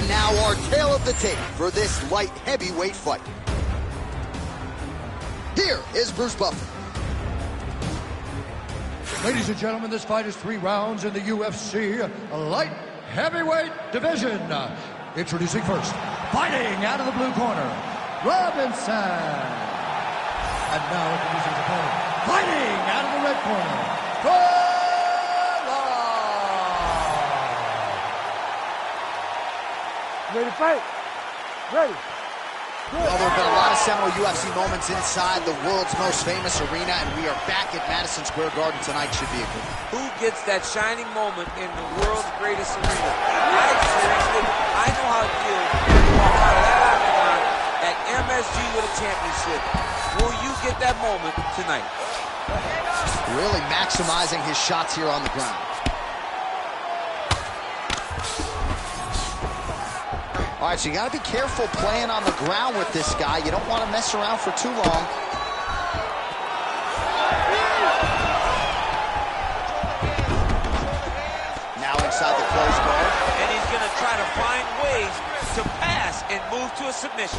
now our tale of the tape for this light heavyweight fight. Here is Bruce Buffer. Ladies and gentlemen, this fight is 3 rounds in the UFC light heavyweight division. Introducing first, fighting out of the blue corner, Robinson. And now introducing his opponent, fighting out of the red corner, Furlong. Ready to fight? Ready. Well, there have been a lot of seminal UFC moments inside the world's most famous arena, and we are back at Madison Square Garden tonight. Should be a good one. Who gets that shining moment in the world's greatest arena? I experienced it. I know how it feels to walk out of that octagon at MSG with a championship. Will you get that moment tonight? Really maximizing his shots here on the ground. All right, so you got to be careful playing on the ground with this guy. You don't want to mess around for too long. Now inside the closed guard. And he's going to try to find ways to pass and move to a submission.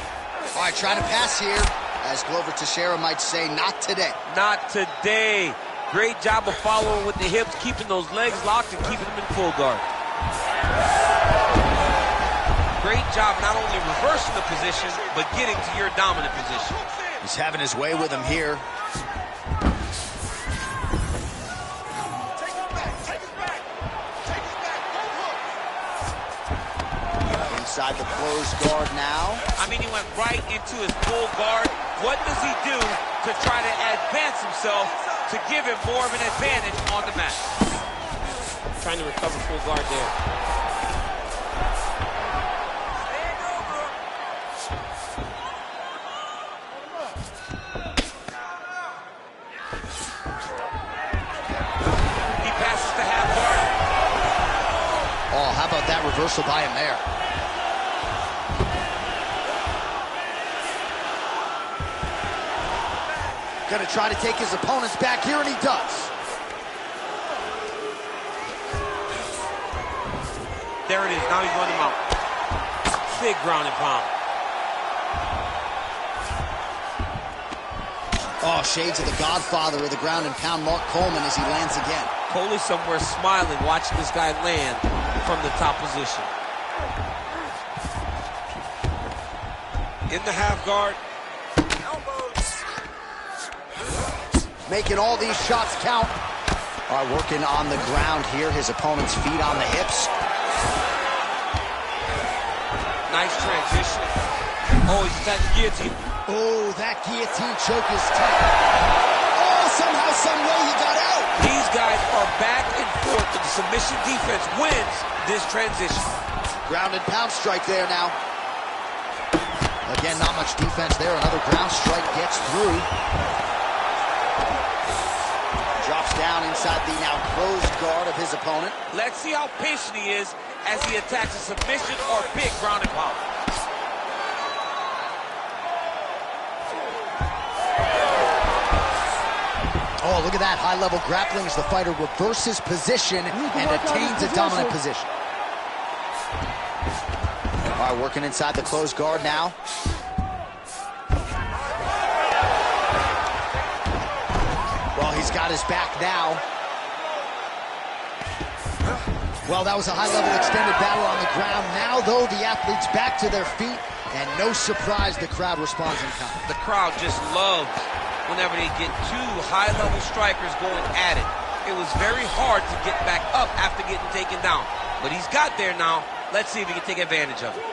All right, trying to pass here. As Glover Teixeira might say, not today. Not today. Great job of following with the hips, keeping those legs locked and keeping them in full guard. Great job not only reversing the position, but getting to your dominant position. He's having his way with him here. Inside the closed guard now. I mean, he went right into his full guard. What does he do to try to advance himself to give him more of an advantage on the mat? Trying to recover full guard there. He passes to half guard. Oh, how about that reversal by him there? Gonna try to take his opponents back here, and he does. There it is. Now he's running him out. Big ground and pound. Oh, shades of the godfather of the ground and pound, Mark Coleman, as he lands again. Coley somewhere smiling, watching this guy land from the top position. In the half guard. Making all these shots count. All right, working on the ground here. His opponent's feet on the hips. Nice transition. Oh, he's attacking the guillotine. Oh, that guillotine choke is tough. Oh, somehow, some way he got out. These guys are back and forth, but the submission defense wins this transition. Ground and pound strike there now. Again, not much defense there. Another ground strike gets through. Drops down inside the now closed guard of his opponent. Let's see how patient he is as he attacks a submission or big ground and pound. Oh, look at that high-level grappling as the fighter reverses position and attains a dominant position. All right, working inside the closed guard now. Well, he's got his back now. Well, that was a high-level extended battle on the ground. Now, though, the athletes back to their feet, and no surprise, the crowd responds in kind. The crowd just loves whenever they get two high-level strikers going at it. It was very hard to get back up after getting taken down. But he's got there now. Let's see if he can take advantage of it.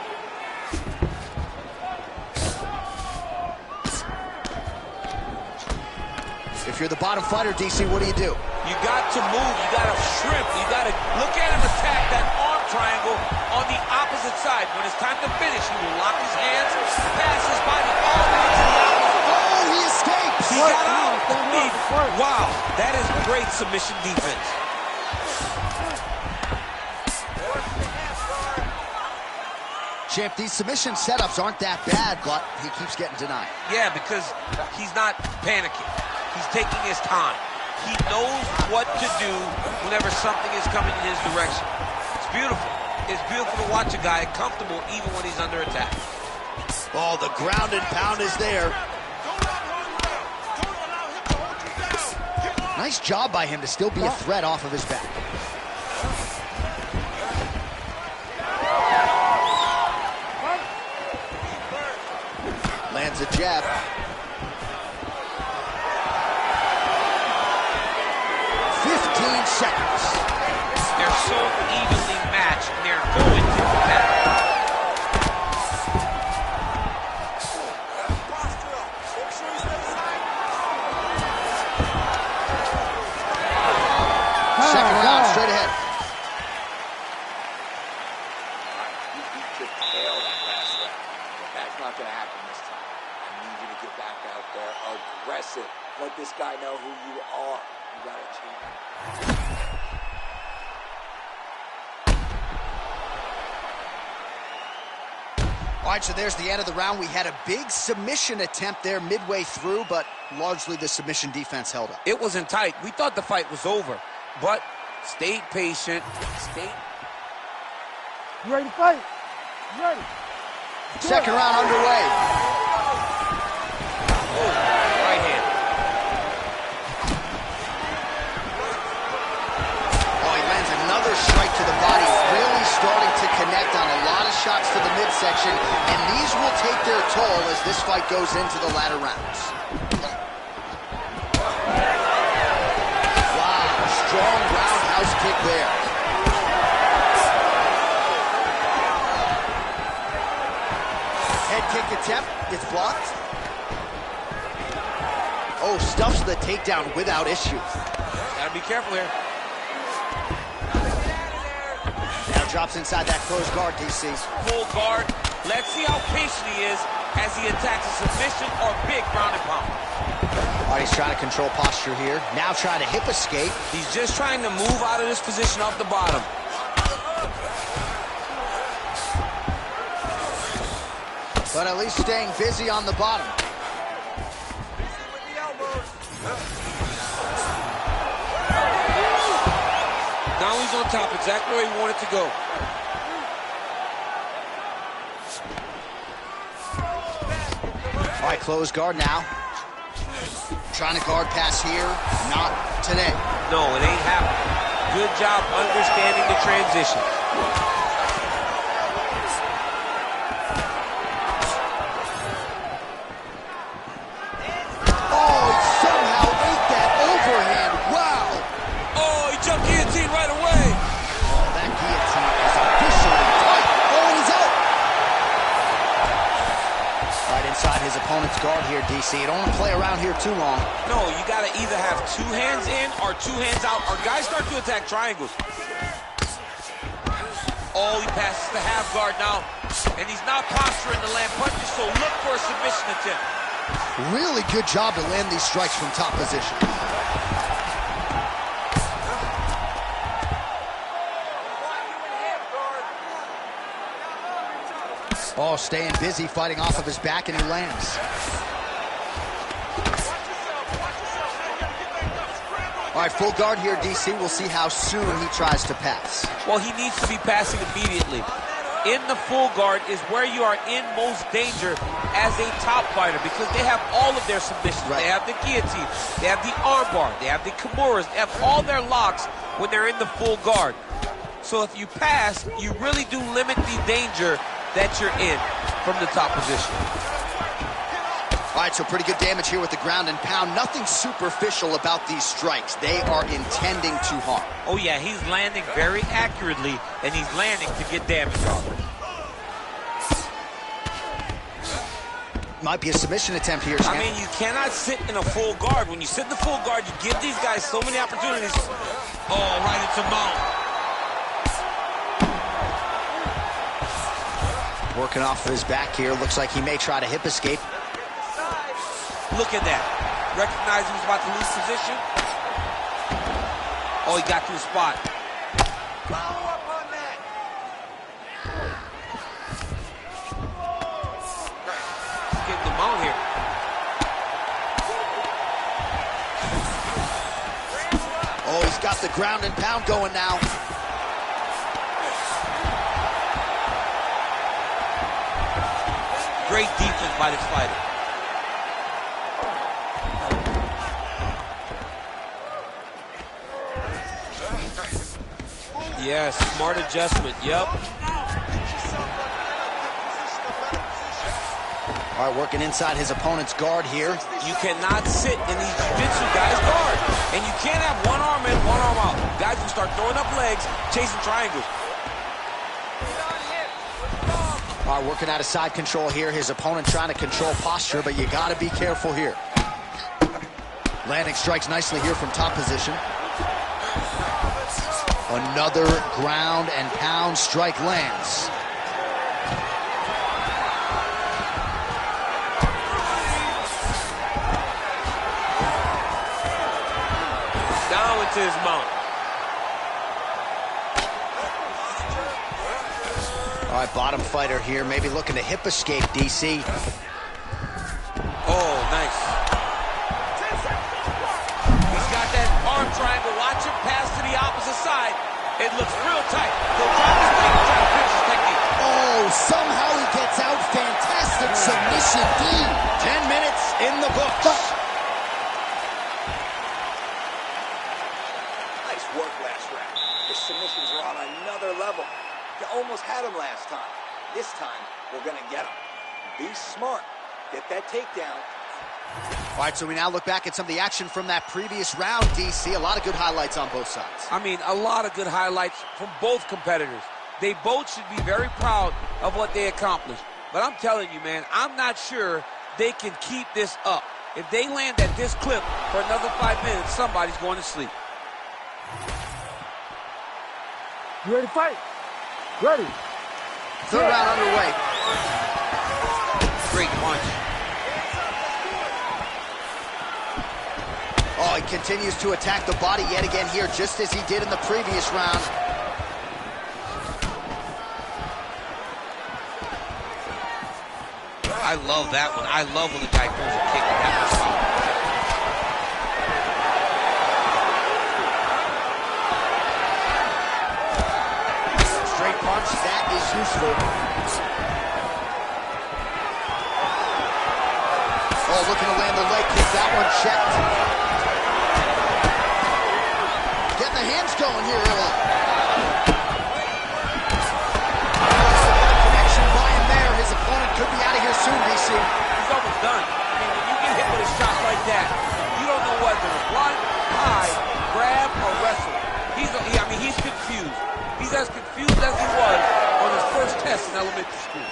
If you're the bottom fighter, DC, what do? You got to move. You got to shrimp. You got to look at him attack that arm triangle on the opposite side. When it's time to finish, he will lock his hands, pass his body all the way to the opposite. Oh, he escapes! He got out. Wow, that is great submission defense. Champ, these submission setups aren't that bad, but he keeps getting denied. Yeah, because he's not panicking. He's taking his time. He knows what to do whenever something is coming in his direction. It's beautiful. It's beautiful to watch a guy comfortable even when he's under attack. Oh, the ground and pound is there. Nice job by him to still be a threat off of his back. Lands a jab. 15 seconds. They're so evenly matched, and they're going to that. Second round, straight ahead. You could tail that last round, but that's not going to happen this time. I need you to get back out there aggressive. Let this guy know who you are. You got to achieve it. All right, so there's the end of the round. We had a big submission attempt there midway through, but largely the submission defense held up. It wasn't tight. We thought the fight was over, but stayed patient, You ready to fight? You ready? Second round underway. Oh, right hand. Oh, he lands another strike to the body, really starting to connect on a lot of shots to the midsection, and these will take their toll as this fight goes into the latter rounds. Wow, strong roundhouse kick there. Head kick attempt, it's blocked. Oh, stuffs the takedown without issue. Gotta be careful here. Now drops inside that closed guard, DC. Full guard. Let's see how patient he is as he attacks a submission or big ground and pound. All right, he's trying to control posture here. Now trying to hip escape. He's just trying to move out of this position off the bottom. But at least staying busy on the bottom. Now he's on top, exactly where he wanted to go. All right, closed guard now. Trying to guard pass here. Not today. No, it ain't happening. Good job understanding the transition. Oh, he somehow ate that overhand. Wow. Oh, he jumped guillotine right away. Oh, that guillotine is officially tight. Oh, and he's out. Right inside his opponent's guard here, DC. You don't want to play around here too long. No, you got to either have two hands in or two hands out, or guys start to attack triangles. Oh, he passes the half guard now, and he's not posturing to land punches, so look for a submission attempt. Really good job to land these strikes from top position. Oh, staying busy, fighting off of his back, and he lands. All right, full guard here, DC. We'll see how soon he tries to pass. Well, he needs to be passing immediately. In the full guard is where you are in most danger as a top fighter because they have all of their submissions. Right. They have the guillotine, they have the armbar, they have the kimuras, they have all their locks when they're in the full guard. So if you pass, you really do limit the danger that you're in from the top position. All right, so pretty good damage here with the ground and pound. Nothing superficial about these strikes. They are intending to harm. Oh yeah, he's landing very accurately, and he's landing to get damage on. Might be a submission attempt here, Champ. I mean, you cannot sit in a full guard. When you sit in the full guard, you give these guys so many opportunities. Oh, right into mount. Working off of his back here. Looks like he may try to hip escape. Look at that. Recognized he was about to lose position. Oh, he got to the spot. Follow up on that. Getting the mount here. Oh, he's got the ground and pound going now. Great defense by this fighter. Yes, smart adjustment, yep. All right, working inside his opponent's guard here. You cannot sit in these jiu-jitsu guys' guard. And you can't have one arm in, one arm out. Guys will start throwing up legs, chasing triangles. All right, working out of side control here. His opponent trying to control posture, but you got to be careful here. Landing strikes nicely here from top position. Another ground and pound strike lands. Down into his mount. All right, bottom fighter here, maybe looking to hip escape, DC. Oh, nice. He's got that arm triangle. Watch him pass to the opposite side. It looks real tight. He'll drop his leg and try to finish his technique. Oh, somehow he gets out. Fantastic submission, D. 10 minutes in the books. Nice work last round. His submissions are on another level. You almost had him last time. This time, we're going to get him. Be smart. Get that takedown. All right, so we now look back at some of the action from that previous round, DC. A lot of good highlights on both sides. I mean, a lot of good highlights from both competitors. They both should be very proud of what they accomplished. But I'm telling you, man, I'm not sure they can keep this up. If they land at this clip for another 5 minutes, somebody's going to sleep. You ready to fight? Ready. Third round underway. Great punch. Oh, he continues to attack the body yet again here, just as he did in the previous round. I love that one. I love when the guy throws a kick and that much power. Straight punch, that is useful. Oh, looking to land the leg kick. That one checked. Getting the hands going here early. Connection by him there. His opponent could be out of here soon, DC. He's almost done. I mean, when you get hit with a shot like that, you don't know whether to run, hide, grab, or wrestle. He's confused. He's as confused as he was on his first test in elementary school.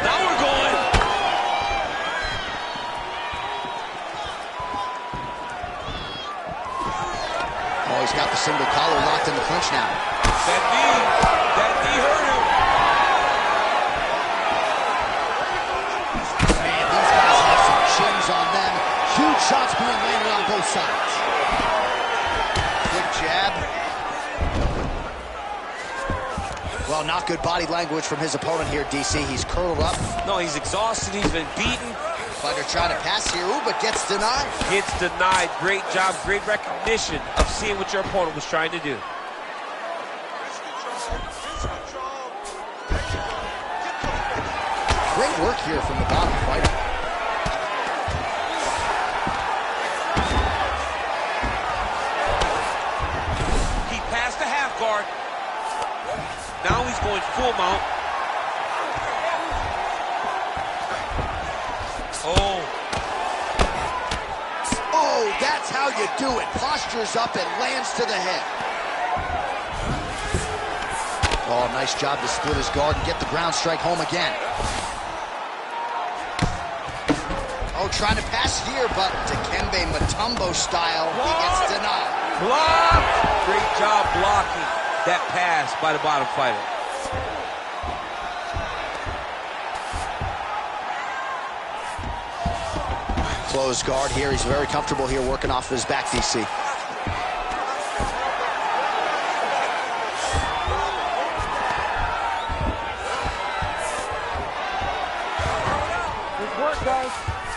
Now we're going. Oh, he's got the single collar locked in the clinch now. That knee hurt him. Man, these guys have some chins on them. Huge shots being landed on both sides. Quick jab. Well, not good body language from his opponent here, DC. He's curled up. No, he's exhausted. He's been beaten. Fighter trying to pass here, ooh, but gets denied. Gets denied. Great job, great recognition of seeing what your opponent was trying to do. Great work here from the bottom fighter. He passed the half guard. Now he's going full mount. Oh, that's how you do it. Postures up and lands to the head. Oh, nice job to split his guard and get the ground strike home again. Oh, trying to pass here, but Dikembe Mutombo style, he gets denied. Blocked! Great job blocking that pass by the bottom fighter. Closed guard here. He's very comfortable here working off his back, DC. Good work, guys.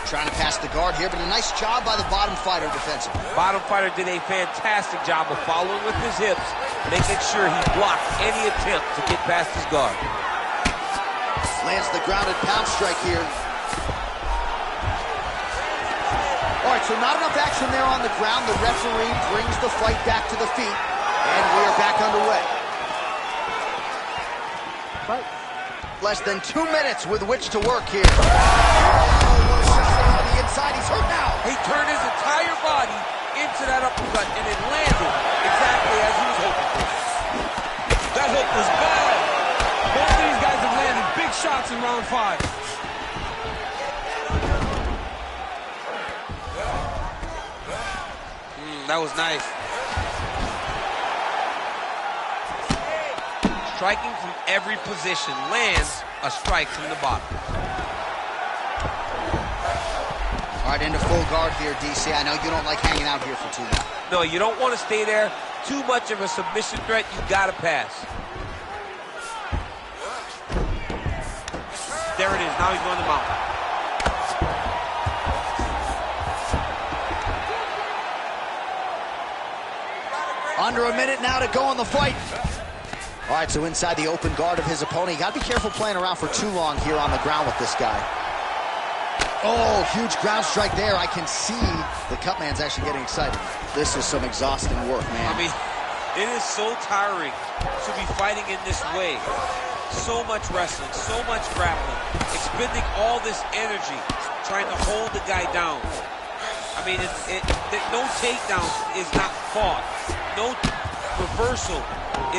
Trying to pass the guard here, but a nice job by the bottom fighter defensively. Bottom fighter did a fantastic job of following with his hips, making sure he blocked any attempt to get past his guard. Lands the grounded pound strike here. All right, so not enough action there on the ground. The referee brings the fight back to the feet, and we are back underway. Fight. Less than 2 minutes with which to work here. Oh, what a shot on the inside. He's hurt now. He turned his entire body into that uppercut, and it landed exactly as he was hoping for. That hook was bad. Both of these guys have landed big shots in round 5. That was nice. Striking from every position, lands a strike from the bottom. All right, into full guard here, DC. I know you don't like hanging out here for too long. No, you don't want to stay there. Too much of a submission threat, you gotta pass. There it is, now he's going to mount. Under a minute now to go in the fight. All right, so inside the open guard of his opponent. You got to be careful playing around for too long here on the ground with this guy. Oh, huge ground strike there. I can see the cut man's actually getting excited. This is some exhausting work, man. I mean, it is so tiring to be fighting in this way. So much wrestling, so much grappling, expending all this energy trying to hold the guy down. I mean, no takedown is not fought. No reversal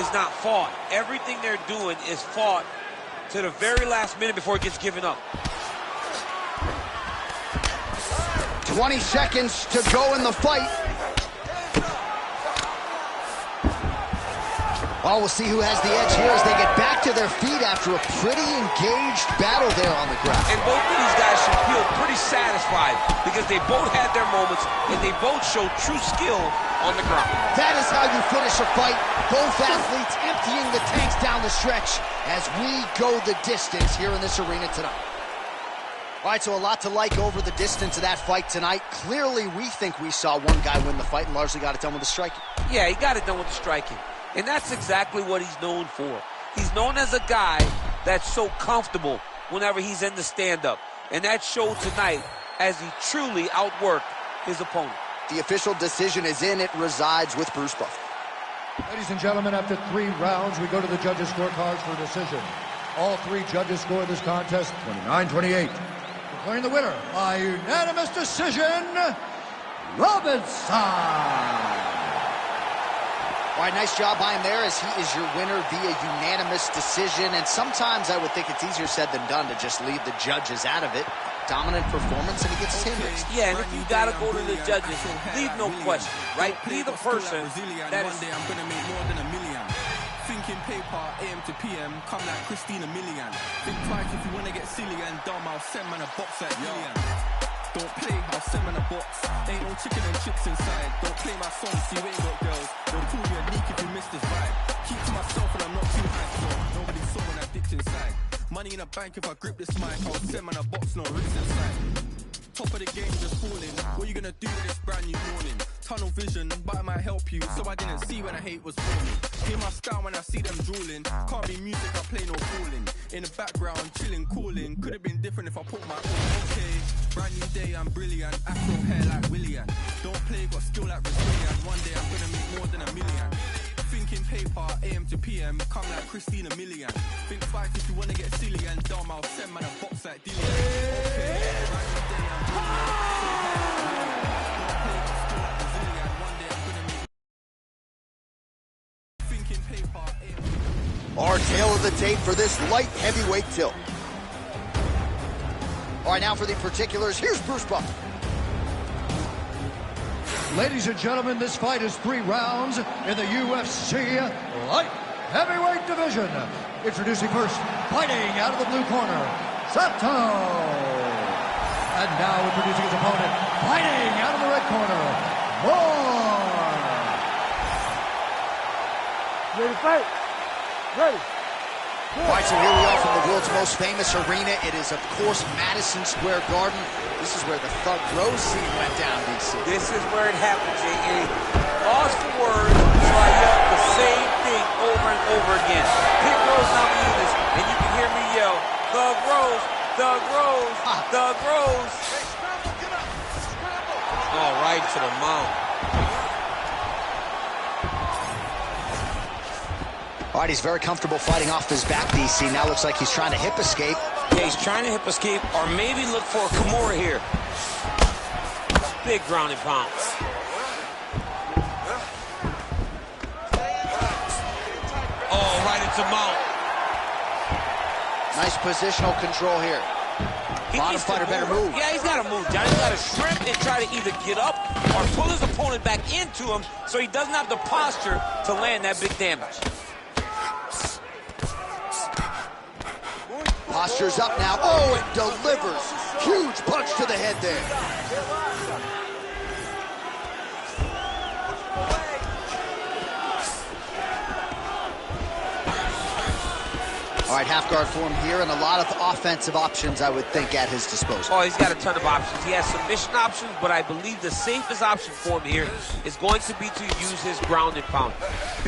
is not fought. Everything they're doing is fought to the very last minute before it gets given up. 20 seconds to go in the fight. Well, we'll see who has the edge here as they get back to their feet after a pretty engaged battle there on the ground. And both of these guys should feel pretty satisfied because they both had their moments and they both showed true skill on the ground. That is how you finish a fight. Both athletes emptying the tanks down the stretch as we go the distance here in this arena tonight. All right, so a lot to like over the distance of that fight tonight. Clearly, we think we saw one guy win the fight and largely got it done with the striking. Yeah, he got it done with the striking. And that's exactly what he's known for. He's known as a guy that's so comfortable whenever he's in the stand-up. And that showed tonight as he truly outworked his opponent. The official decision is in. It resides with Bruce Buffer. Ladies and gentlemen, after 3 rounds, we go to the judges' scorecards for a decision. All 3 judges scored this contest 29-28. Declaring the winner by unanimous decision, Robinson. All right, nice job by him there as he is your winner via unanimous decision. And sometimes I would think it's easier said than done to just leave the judges out of it. Dominant performance, and he gets his hand raised. Yeah, and if you got to go to the judges, leave no question, right? Be the person that is... One day I'm going to make more than $1 million. Thinking paper, AM to PM, come like Christina Milian. Think twice if you want to get silly and dumb, I'll send man a box like Million. Don't play, I'll send man a box. Ain't no chicken and chips inside. Don't play my song, see you ain't got girls. Don't call me a leak if you miss this vibe. Keep to myself and I'm not too high, so nobody saw when I dipped inside. Money in a bank if I grip this mic, I'll send man a box, no risk inside. Top of the game just falling. What you gonna do with this brand new morning? Tunnel vision, but it might help you. So I didn't see when I hate was falling. Hear my style when I see them drooling. Can't be music, I play no fooling. In the background, chilling, cooling. Could have been different if I put my own. Okay, brand new day, I'm brilliant. Afro hair like Willian. Don't play, got skill like Brazilian. One day I'm gonna make more than $1 million. Thinking paper, AM to PM, come like Christina Milian. Think twice if you wanna get silly and dumb, I'll send man a box like Dillian. Okay, brand new day, I'm Our tail of the tape for this light heavyweight tilt. All right, now for the particulars, here's Bruce Buffer. Ladies and gentlemen, this fight is 3 rounds in the UFC light heavyweight division. Introducing first, fighting out of the blue corner, Sato. And now introducing his opponent, fighting out of the red corner, Moore. Ready to fight? Ready. All right, so here we are from the world's most famous arena. It is, of course, Madison Square Garden. This is where the Thug Rose scene went down, DC. This is where it happened, J.A. Lost for words, so I yelled the same thing over and over again. Pit Rose Namajunas, and you can hear me yell, Thug Rose. Thug Rose. Thug Rose. Oh, right to the mount. All right, he's very comfortable fighting off his back, DC. Now looks like he's trying to hip escape. Yeah, he's trying to hip escape or maybe look for a Kimura here. Big ground and pound. Oh, right into mount. Nice positional control here. Bottom fighter better move. Yeah, he's got to move, Johnny. He's got to shrimp and try to either get up or pull his opponent back into him so he doesn't have the posture to land that big damage. Posture's up now. Oh, it delivers. Huge punch to the head there. All right, half guard form here, and a lot of offensive options, I would think, at his disposal. Oh, he's got a ton of options. He has submission options, but I believe the safest option for him here is going to be to use his ground and pound.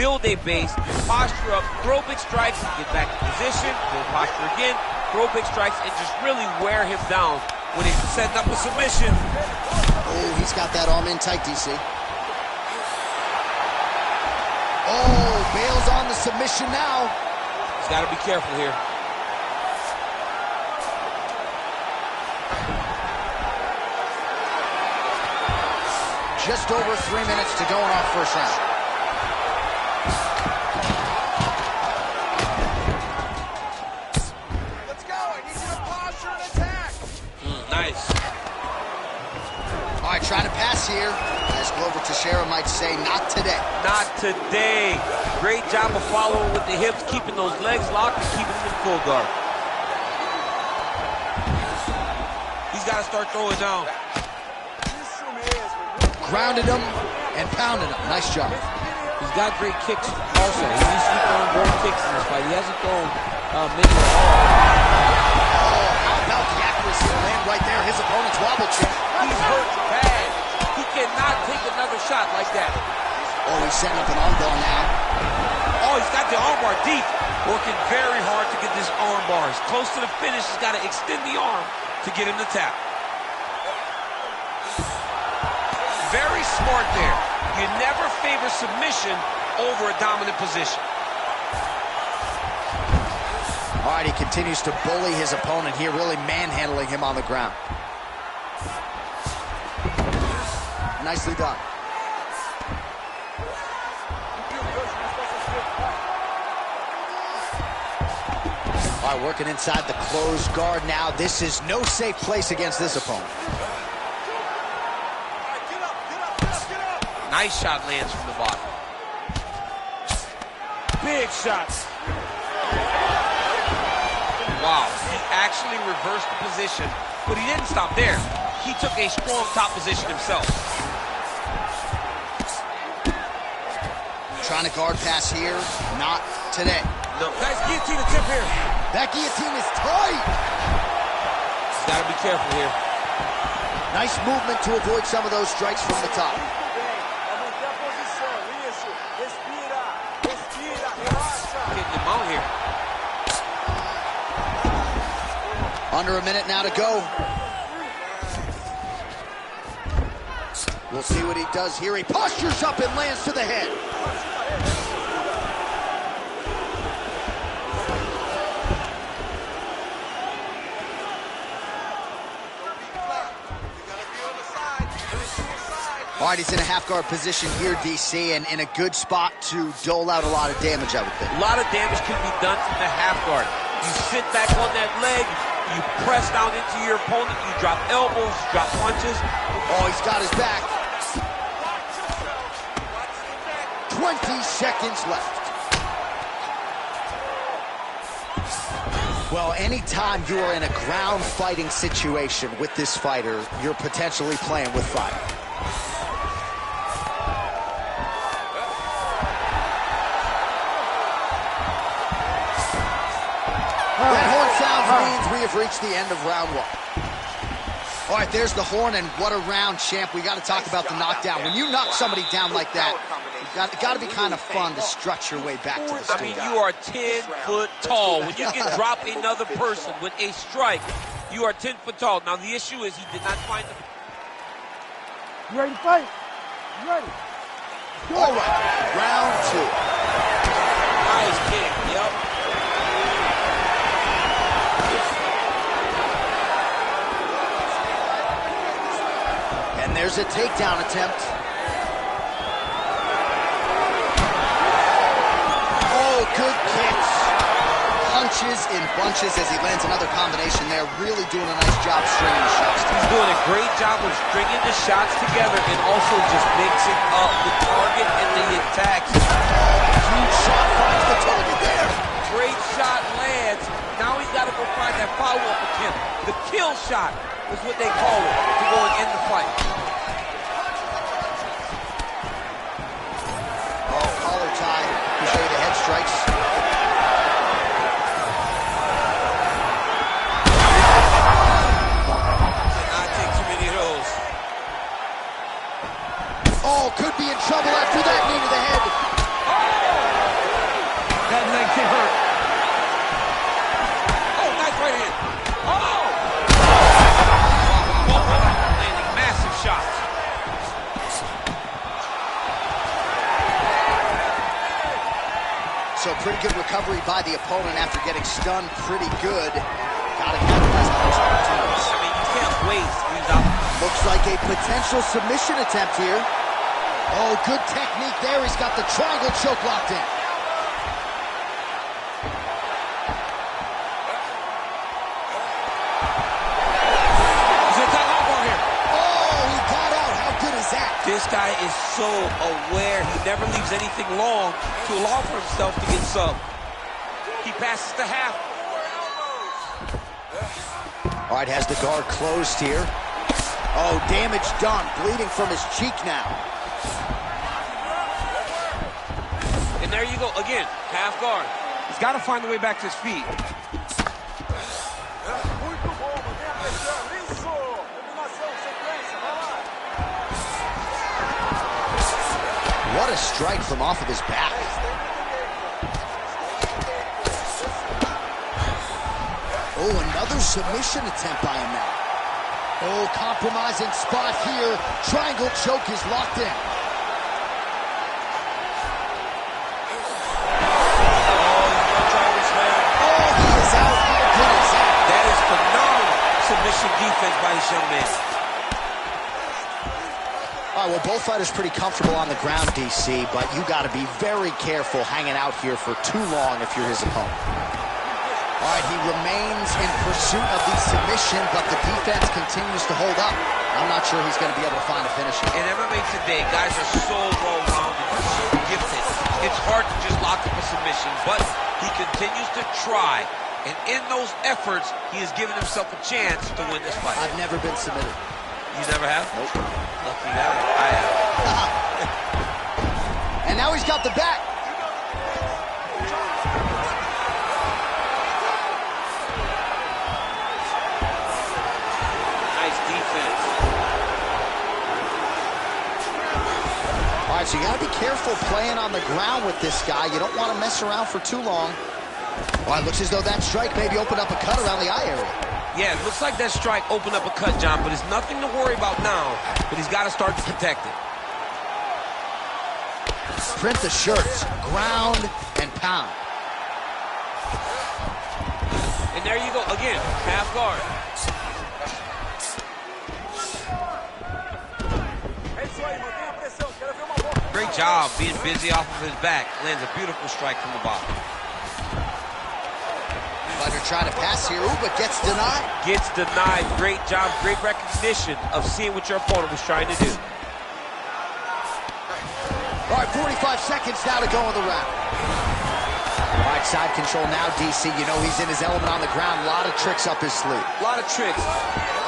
Build a base, posture up, throw big strikes, get back in position, build posture again, throw big strikes, and just really wear him down when he's setting up a submission. Oh, he's got that arm in tight, DC. Oh, bails on the submission now. He's got to be careful here. Just over 3 minutes to go in our first round. Let's go. I need you to posture and attack. Nice. All right, trying to pass here. As Glover Teixeira might say, not today. Not today. Great job of following with the hips, keeping those legs locked and keeping them in full guard. He's got to start throwing down. Grounded him and pounded him. Nice job. He's got great kicks also. He needs to be throwing more kicks in this fight. He hasn't thrown many at all. Oh, how about the accuracy to land right there? His opponent's wobble check. He's hurt bad. He cannot take another shot like that. Oh, he's setting up an armbar now. Oh, he's got the armbar deep. Working very hard to get this armbar. He's close to the finish. He's got to extend the arm to get him to tap. Very smart there. You never favor submission over a dominant position. All right, he continues to bully his opponent here, really manhandling him on the ground. Nicely done. All right, working inside the closed guard now. This is no safe place against this opponent. Nice shot lands from the bottom. Big shots. Wow, he actually reversed the position, but he didn't stop there. He took a strong top position himself. Trying to guard pass here, not today. No, nice guillotine attempt here. That guillotine is tight. He's got to be careful here. Nice movement to avoid some of those strikes from the top. Getting him out here. Under a minute now to go. We'll see what he does here. He postures up and lands to the head. All right, he's in a half-guard position here, DC, and in a good spot to dole out a lot of damage, I would think. A lot of damage can be done from the half guard. You sit back on that leg, you press down into your opponent, you drop elbows, you drop punches. Oh, he's got his back. 20 seconds left. Well, anytime you are in a ground fighting situation with this fighter, you're potentially playing with fire. That horn sound means we have reached the end of round one. All right, there's the horn, and what a round, champ. We got to talk about the knockdown. When you knock somebody down like that, Got to be kind of fun to strut your way back to the I stool. mean, you are 10 foot tall. When you can drop another person with a strike, you are 10 foot tall. Now, the issue is he did not find the... You ready to fight? You ready? All right, round 2. Nice kick, yep. And there's a takedown attempt. Oh, good kicks. Punches in bunches as he lands another combination there. Really doing a nice job stringing the shots together. He's doing a great job of stringing the shots together and also just mixing up the target and the attacks. Huge shot finds the target there. Great shot lands. Now he's got to go find that follow-up attempt. The kill shot is what they call it to go and end the fight. Oh, collar tie. To show you the head strikes. Cannot take too many of those. Oh, could be in trouble after that knee to the head. That leg kick hurt. Oh, nice right hand. Oh! Landing massive shots. So pretty good recovery by the opponent after getting stunned pretty good. Gotta capitalize on those opportunities. I mean, you can't waste these opportunities. Looks like a potential submission attempt here. Oh, good technique there. He's got the triangle choke locked in. He's gonna attack hardball here. Oh, he got out. How good is that? This guy is so aware. He never leaves anything long to allow for himself to get subbed. He passes the half. All right, has the guard closed here. Oh, damage done. Bleeding from his cheek now. And there you go. Again, half guard. He's got to find a way back to his feet. Muito bom, mantenha pressão. Isso! Eliminação, sequência, vai lá. What a strike from off of his back. Oh, another submission attempt by him now. Oh, compromising spot here. Triangle choke is locked in. Oh, he is out. How good is that? That is phenomenal submission defense by this young man. All right, well, both fighters pretty comfortable on the ground, DC, but you got to be very careful hanging out here for too long if you're his opponent. All right, he remains in pursuit of the submission, but the defense continues to hold up. I'm not sure he's going to be able to find a finish here. In MMA today, guys are so well-rounded, so gifted. It's hard to just lock up a submission, but he continues to try. And in those efforts, he has given himself a chance to win this fight. I've never been submitted. You never have? Nope. Lucky that. I have. And now he's got the back. Nice defense. All right, so you got to be careful playing on the ground with this guy. You don't want to mess around for too long. All right, looks as though that strike maybe opened up a cut around the eye area. Yeah, it looks like that strike opened up a cut, John, but it's nothing to worry about now, but he's got to start to protect it. Print the shirts, ground and pound. And there you go, again, half guard. Great job being busy off of his back. Lands a beautiful strike from the bottom. Fighter trying to pass here, ooh, but gets denied. Gets denied. Great job, great recognition of seeing what your opponent was trying to do. All right, 45 seconds now to go in the round. All right, side control now, DC. You know he's in his element on the ground. A lot of tricks up his sleeve. A lot of tricks.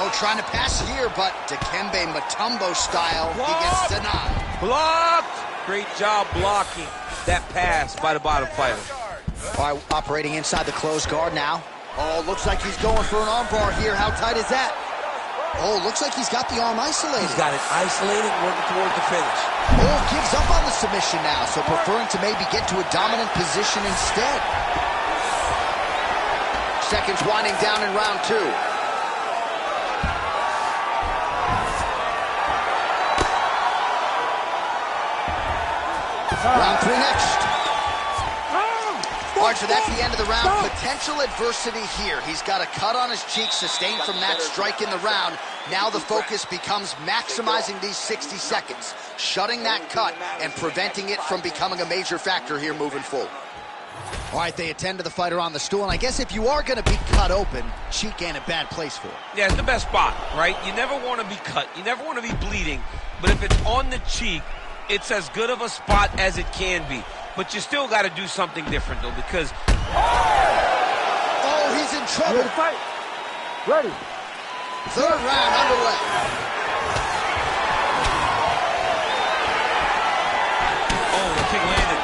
Oh, trying to pass here, but Dikembe Mutombo style, he gets denied. Blocked. Great job blocking that pass by the bottom fighter. All right, operating inside the closed guard now. Oh, looks like he's going for an armbar here. How tight is that? Oh, looks like he's got the arm isolated. He's got it isolated, working towards the finish. Oh, gives up on the submission now, so preferring to maybe get to a dominant position instead. Seconds winding down in round 2. Round 3 next. All right, so that's the end of the round. Potential adversity here. He's got a cut on his cheek sustained from that strike in the round. Now the focus becomes maximizing these 60 seconds, shutting that cut and preventing it from becoming a major factor here moving forward. All right, they attend to the fighter on the stool, and I guess if you are going to be cut open, cheek ain't a bad place for it. Yeah, it's the best spot, right? You never want to be cut. You never want to be bleeding. But if it's on the cheek, it's as good of a spot as it can be. But you still got to do something different, though, because... Oh, he's in trouble. Ready to fight? Ready. Third round underway. Oh, the kick landed.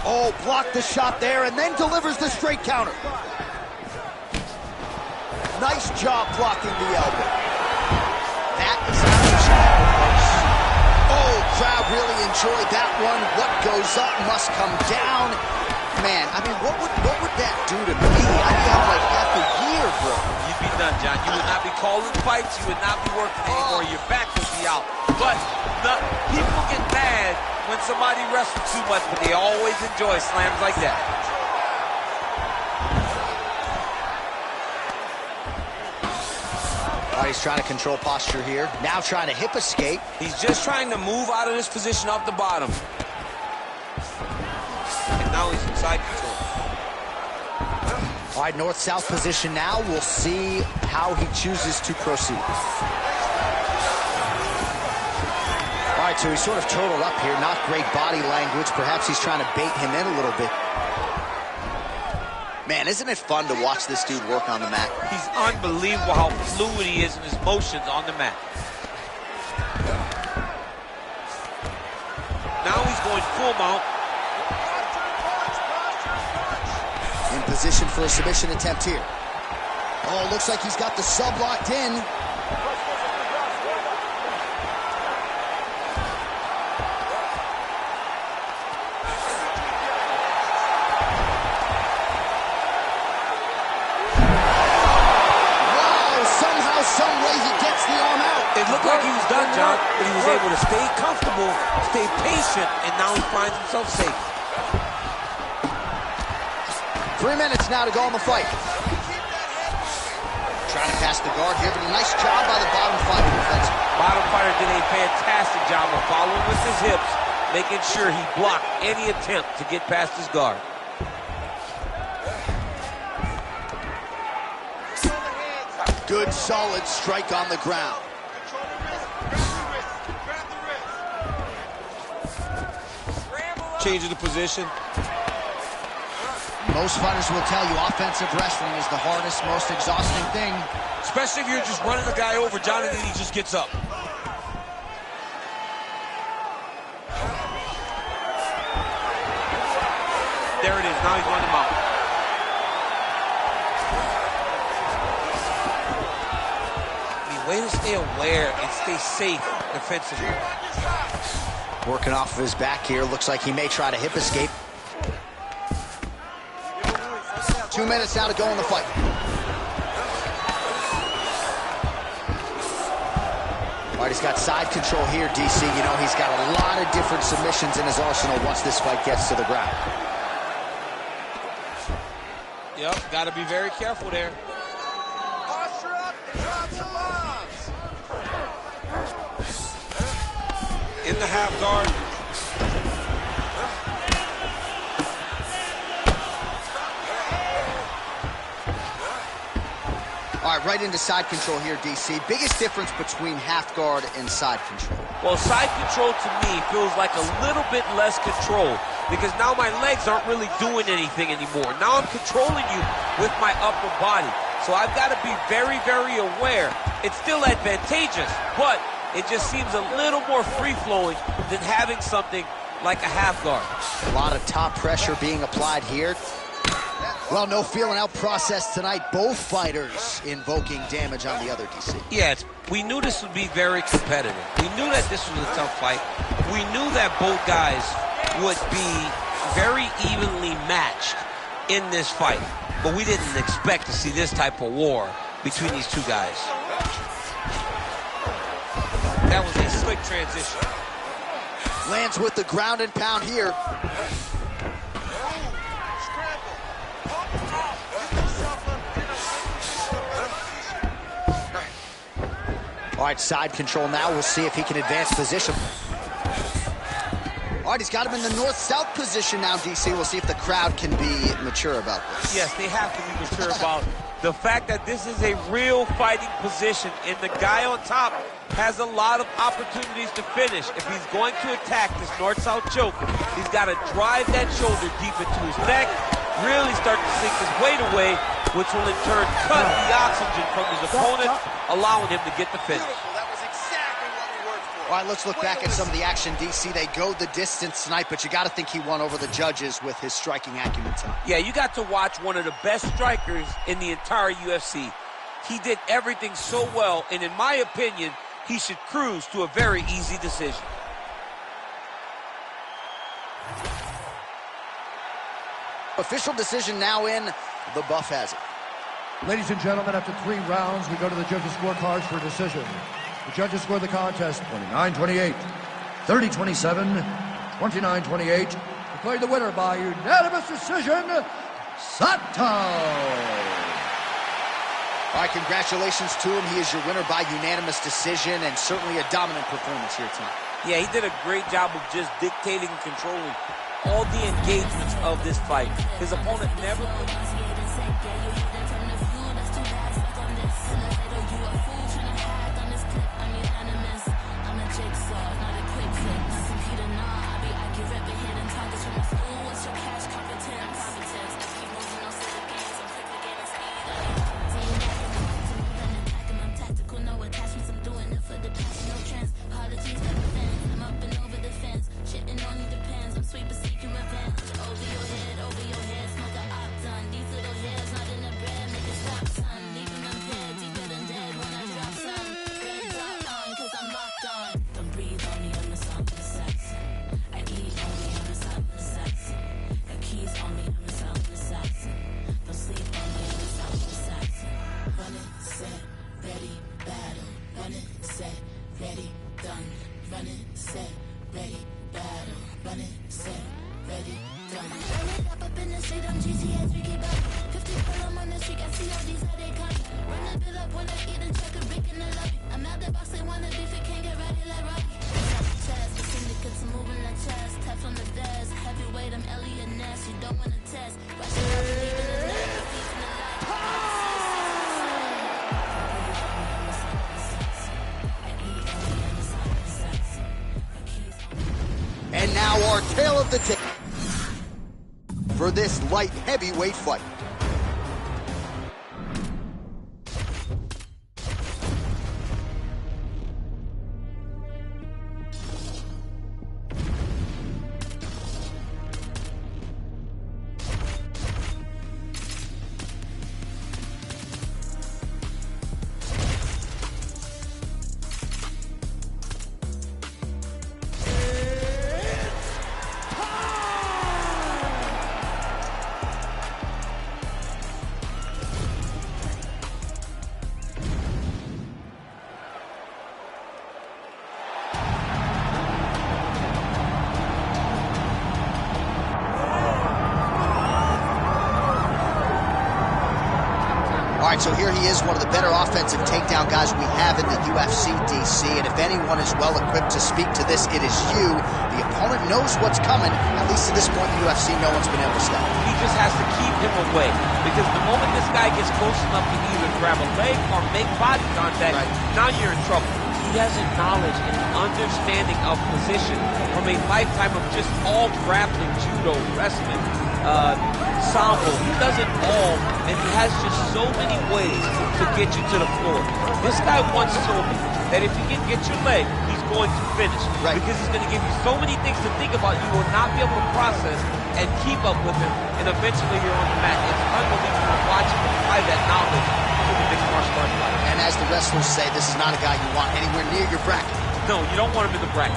Oh, blocked the shot there and then delivers the straight counter. Nice job blocking the elbow. That is how you score, folks. Oh, crowd really enjoyed that one. What goes up must come down. Man, I mean, what would that do to me? I'd be out like half a year, bro. You'd be done, John. You would not be calling fights. You would not be working anymore. Your back would be out. But the people get mad when somebody wrestles too much, but they always enjoy slams like that. All right, he's trying to control posture here. Now trying to hip escape. He's just trying to move out of this position off the bottom. And now he's in side control. All right, north-south position now. We'll see how he chooses to proceed. All right, so he's sort of totaled up here. Not great body language. Perhaps he's trying to bait him in a little bit. Man, isn't it fun to watch this dude work on the mat? He's unbelievable how fluid he is in his motions on the mat. Now he's going full mount. In position for a submission attempt here. Oh, looks like he's got the sub locked in. It looked like he was done, John, but he was able to stay comfortable, stay patient, and now he finds himself safe. 3 minutes now to go in the fight. Trying to pass the guard here, but a nice job by the bottom fighter defensively. Bottom fighter did a fantastic job of following with his hips, making sure he blocked any attempt to get past his guard. Good, solid strike on the ground. Changing the position. Most fighters will tell you offensive wrestling is the hardest, most exhausting thing. Especially if you're just running the guy over, John, and then he just gets up. There it is. Now he's running him out. I mean, way to stay aware and stay safe defensively. Working off of his back here. Looks like he may try to hip escape. 2 minutes now to go in the fight. All right, he's got side control here, DC. You know, he's got a lot of different submissions in his arsenal once this fight gets to the ground. Yep, got to be very careful there. Posture up and drop some bombs. In the half guard. All right, right into side control here, DC. Biggest difference between half guard and side control? Well, side control to me feels like a little bit less control because now my legs aren't really doing anything anymore. Now I'm controlling you with my upper body. So I've got to be very, very aware. It's still advantageous, but it just seems a little more free-flowing than having something like a half guard. A lot of top pressure being applied here. Well, no feeling out process tonight. Both fighters invoking damage on the other, DC. Yes, we knew this would be very competitive. We knew that this was a tough fight. We knew that both guys would be very evenly matched in this fight. But we didn't expect to see this type of war between these two guys. That was a slick transition. Lands with the ground and pound here. All right, side control now. We'll see if he can advance position. All right, he's got him in the north-south position now, DC. We'll see if the crowd can be mature about this. Yes, they have to be mature about the fact that this is a real fighting position, and the guy on top has a lot of opportunities to finish. If he's going to attack this north-south choke, he's got to drive that shoulder deep into his neck, really start to sink his weight away, which will in turn cut the oxygen from his opponent, allowing him to get the finish. That was exactly what we worked for. All right, let's look back at some of the action, DC. They go the distance tonight, but you got to think he won over the judges with his striking acumen tonight. Yeah, you got to watch one of the best strikers in the entire UFC. He did everything so well, and in my opinion, he should cruise to a very easy decision. Official decision now in. The buff has it. Ladies and gentlemen, after 3 rounds, we go to the judges' scorecards for a decision. The judges score the contest 29-28, 30-27, 29-28. Declared the winner by unanimous decision, Sato. All right, congratulations to him. He is your winner by unanimous decision, and certainly a dominant performance here tonight. Yeah, he did a great job of just dictating and controlling all the engagements of this fight. His opponent never... And now our tale of the tape for this light heavyweight fight. All right, so here he is, one of the better offensive takedown guys we have in the UFC, DC. And if anyone is well-equipped to speak to this, it is you. The opponent knows what's coming. At least at this point in the UFC, no one's been able to stop him. He just has to keep him away, because the moment this guy gets close enough to either grab a leg or make body contact, now you're in trouble. He has a knowledge and understanding of position from a lifetime of just all grappling, judo, wrestling, sambo. He does it all, and he has just so many ways to get you to the floor. This guy once told me that if he can get your leg, he's going to finish. Because he's going to give you so many things to think about you will not be able to process and keep up with him, and eventually you're on the mat. It's unbelievable watching him apply that knowledge to the mixed martial arts fight. And as the wrestlers say, this is not a guy you want anywhere near your bracket. No, you don't want him in the bracket.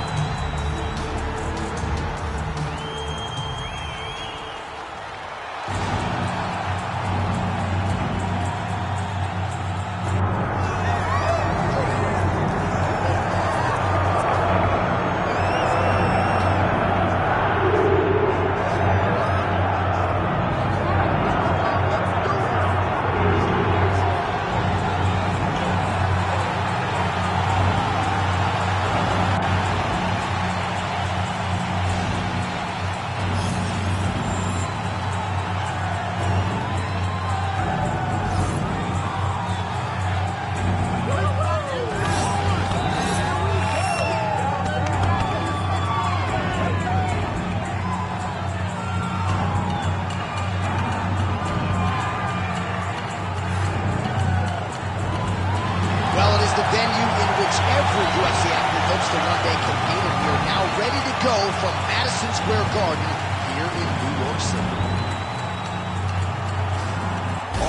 The venue in which every UFC athlete hopes to one day compete, and we are now ready to go from Madison Square Garden here in New York City.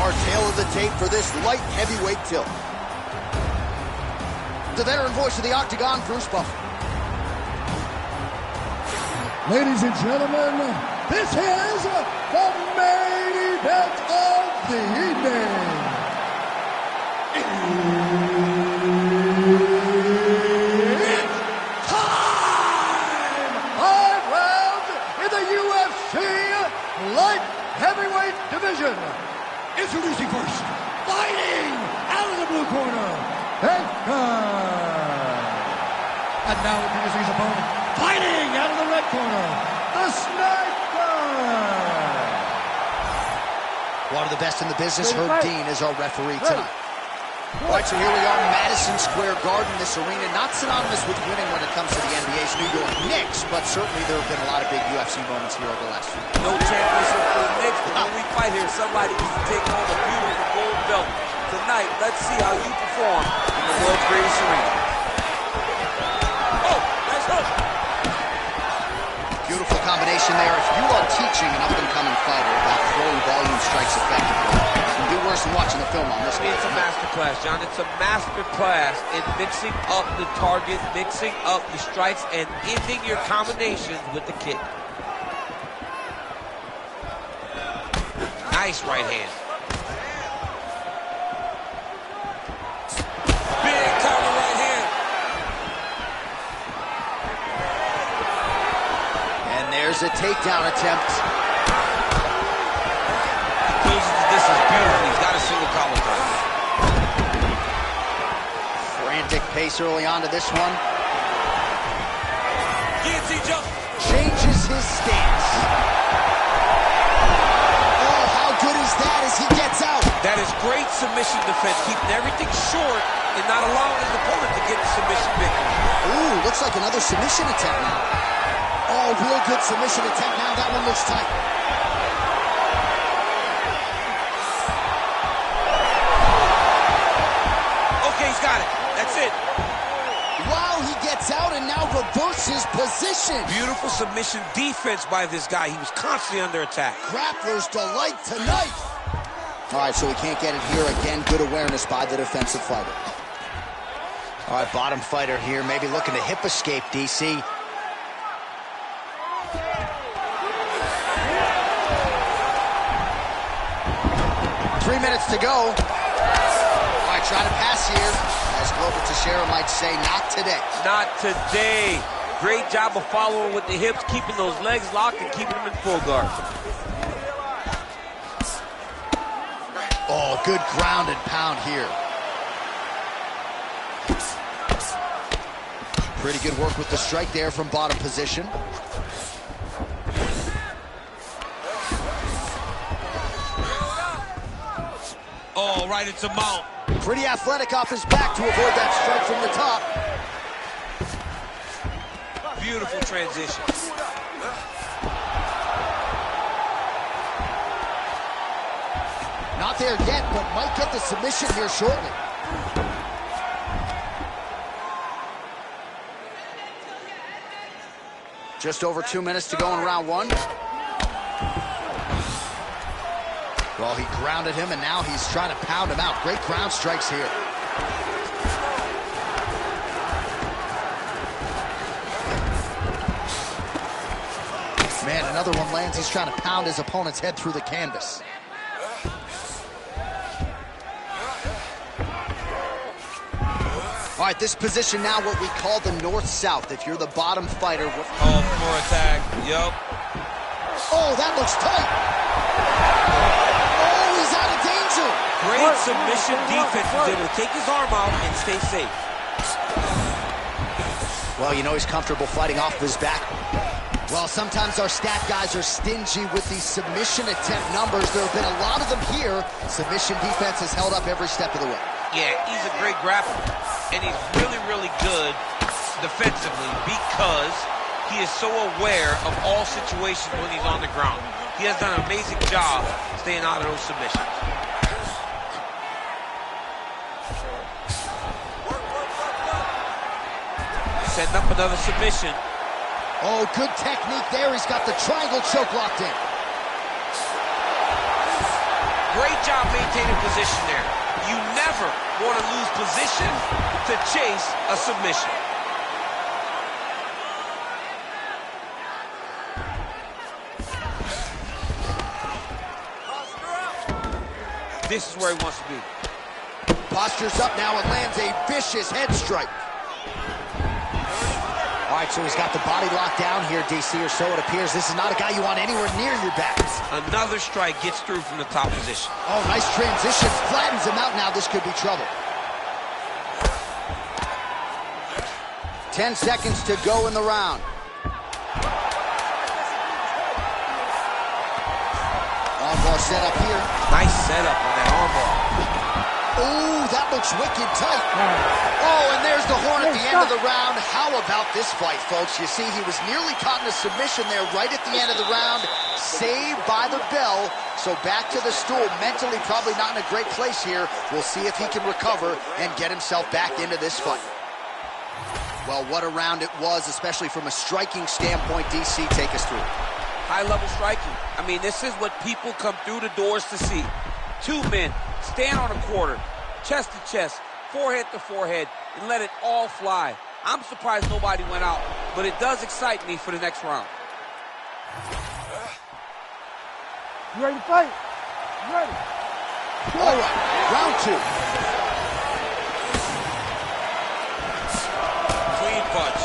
Our tale of the tape for this light heavyweight tilt. The veteran voice of the Octagon, Bruce Buffer. Ladies and gentlemen, this is the main event of the evening. Light heavyweight division. Introducing first, fighting out of the blue corner, and now introducing his opponent, fighting out of the red corner, the Sniper. One of the best in the business, Herb Dean, is our referee tonight. All right, so here we are, Madison Square Garden. This arena not synonymous with winning when it comes to the NBA's New York Knicks, but certainly there have been a lot of big UFC moments here over the last few years. No championship for the Knicks, but when we fight here, somebody needs to take home a beautiful gold belt. Tonight, let's see how you perform in the world's greatest arena. Oh, nice hook. Beautiful combination there. If you are teaching an up-and-coming fighter about throwing volume strikes effectively, you can do worse than watching the film on this. It's a master class, John. It's a master class in mixing up the target, mixing up the strikes, and ending your combinations with the kick. Nice right hand. Big counter right hand. And there's a takedown attempt. Closes the distance beautifully. He's got a single collar drive. Frantic pace early on to this one. Guillotine jump. Changes his stance. Oh, how good is that as he gets out? That is great submission defense, keeping everything short and not allowing his opponent to get the submission victory. Ooh, looks like another submission attempt now. Oh, real good submission attempt now. That one looks tight. Okay, he's got it. That's it. Wow, he gets out and now reverses position. Beautiful submission defense by this guy. He was constantly under attack. Grappler's delight tonight. All right, so we can't get it here again. Good awareness by the defensive fighter. All right, bottom fighter here, maybe looking to hip escape, DC. 3 minutes to go. All right, trying to pass here. As Glover Teixeira might say, not today. Not today. Great job of following with the hips, keeping those legs locked and keeping them in full guard. Oh, good ground and pound here. Pretty good work with the strike there from bottom position. Oh, right into mount. Pretty athletic off his back to avoid that strike from the top. Beautiful transition. Not there yet, but might get the submission here shortly. Just over 2 minutes to go in round one. Well, he grounded him, and now he's trying to pound him out. Great ground strikes here. Man, another one lands. He's trying to pound his opponent's head through the canvas. All right, this position now what we call the north-south. If you're the bottom fighter... Oh, more attack. Yup. Oh, that looks tight. Oh, he's out of danger. Great submission defense. He's able to take his arm out and stay safe. Well, you know he's comfortable fighting off of his back. Well, sometimes our stat guys are stingy with these submission attempt numbers. There have been a lot of them here. Submission defense has held up every step of the way. Yeah, he's a great grappler. And he's really, really good defensively because he is so aware of all situations when he's on the ground. He has done an amazing job staying out of those submissions. Setting up another submission. Oh, good technique there. He's got the triangle choke locked in. Great job maintaining position there. You never want to lose position to chase a submission. This is where he wants to be. Postures up now and lands a vicious head strike. All right, so he's got the body locked down here, DC, or so it appears. This is not a guy you want anywhere near your back. Another strike gets through from the top position. Oh, nice transition. Flattens him out now. This could be trouble. 10 seconds to go in the round. Armbar set up here. Nice setup on that armbar. Oh, that looks wicked tight. Oh, and there's the horn at the end of the round. How about this fight, folks? You see, he was nearly caught in a submission there right at the end of the round. Saved by the bell. So back to the stool. Mentally probably not in a great place here. We'll see if he can recover and get himself back into this fight. Well, what a round it was, especially from a striking standpoint. DC, take us through. High-level striking. I mean, this is what people come through the doors to see. Two men stand on a quarter, chest to chest, forehead to forehead, and let it all fly. I'm surprised nobody went out, but it does excite me for the next round. You ready to fight? You ready? All right, round two. Clean punch.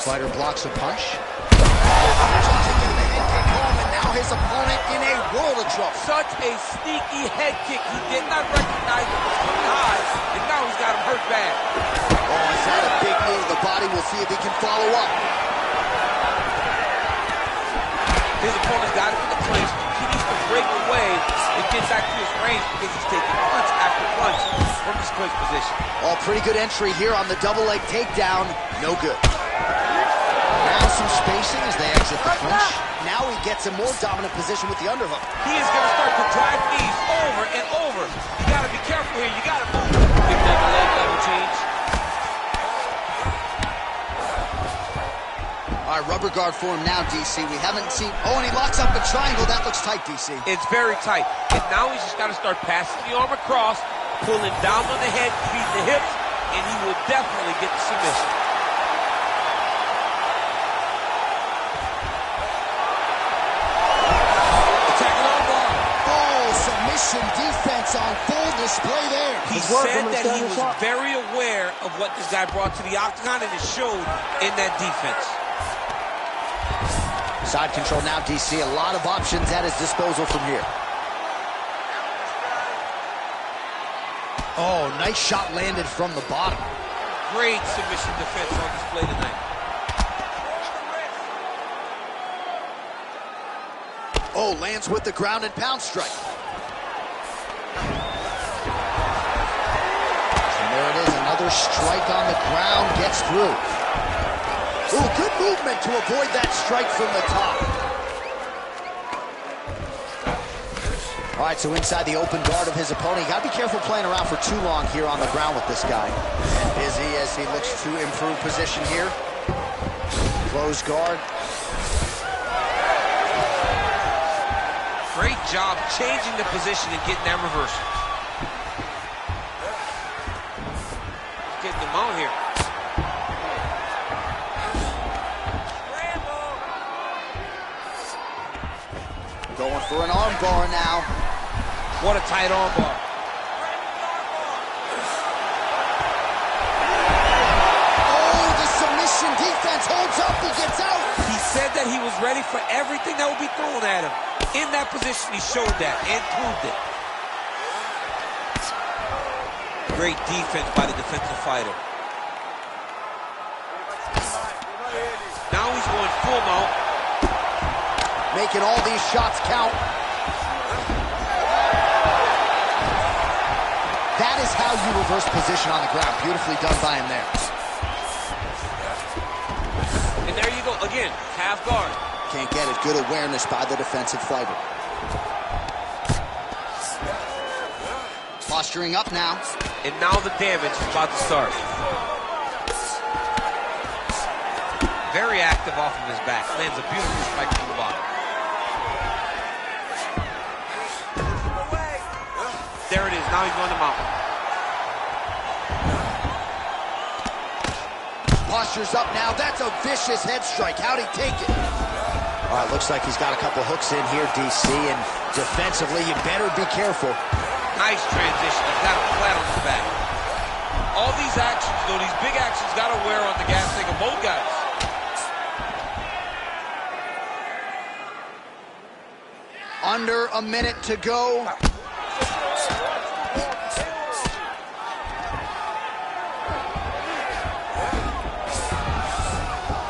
Fighter blocks a punch. His opponent in a world of trouble. Such a sneaky head kick. He did not recognize it was coming high, and now he's got him hurt bad. Oh, is that a big move? The body will see if he can follow up. His opponent's got him in the clinch. He needs to break away and get back to his range because he's taking punch after punch from this clinch position. Oh, pretty good entry here on the double leg takedown. No good. Now some spacing as they exit the clinch. Now he gets a more dominant position with the underhook. He is going to start to drive knees over and over. You got to be careful here. You got to move. Big double leg level change. All right, rubber guard for him now, DC. We haven't seen... Oh, and he locks up a triangle. That looks tight, DC. It's very tight. And now he's just got to start passing the arm across, pulling down on the head, feeding the hips, and he will definitely get the submission. Defense on full display there. He said that he was very aware of what this guy brought to the octagon, and it showed in that defense. Side control now, DC. A lot of options at his disposal from here. Oh, nice shot landed from the bottom. Great submission defense on display tonight. Oh, lands with the ground and pound strike. There it is, another strike on the ground, gets through. Ooh, good movement to avoid that strike from the top. All right, so inside the open guard of his opponent. You gotta be careful playing around for too long here on the ground with this guy. And busy as he looks to improve position here. Close guard. Great job changing the position and getting that reversal. Getting them out here. Going for an arm bar now. What a tight arm bar. Oh, the submission defense holds up. He gets out. He said that he was ready for everything that would be thrown at him. In that position, he showed that and proved it. Great defense by the defensive fighter. Now he's going full mount. Making all these shots count. That is how you reverse position on the ground. Beautifully done by him there. And there you go, again, half guard. Can't get it. Good awareness by the defensive fighter. Posturing up now. And now the damage is about to start. Very active off of his back. Lands a beautiful strike from the bottom. There it is. Now he's going to mount. Posture's up now. That's a vicious head strike. How'd he take it? All right, looks like he's got a couple hooks in here, DC, and defensively, you better be careful. Nice transition. He's got him flat on his back. All these actions, though, these big actions, got to wear on the gas tank of both guys. Under a minute to go.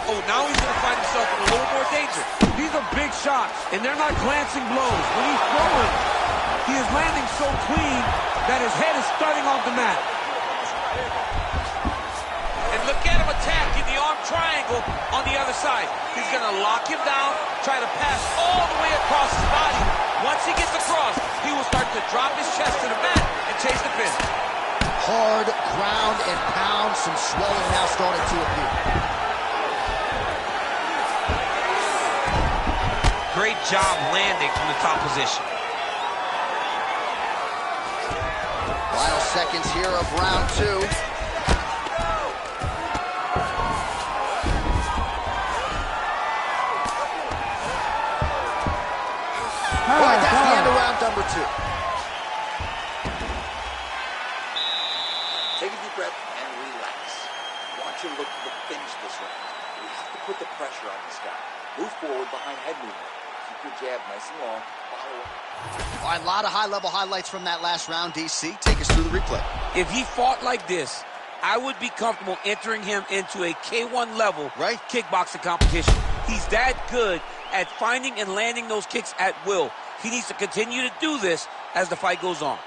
Oh, now he's going to find himself in a little more danger. These are big shots, and they're not glancing blows. When he's throwing, he is landing so clean that his head is starting off the mat. And look at him attacking the arm triangle on the other side. He's going to lock him down, try to pass all the way across his body. Once he gets across, he will start to drop his chest to the mat and chase the finish. Hard ground and pound. Some swelling now starting to appear. Great job landing from the top position. Final seconds here of round two. All right, that's the end of round number two. Take a deep breath and relax. I want you to look to finish this round. We have to put the pressure on this guy. Move forward behind head movement. Keep your jab nice and long. Follow up. All right, a lot of high-level highlights from that last round, DC. Take us through the replay. If he fought like this, I would be comfortable entering him into a K1 level kickboxing competition. He's that good at finding and landing those kicks at will. He needs to continue to do this as the fight goes on.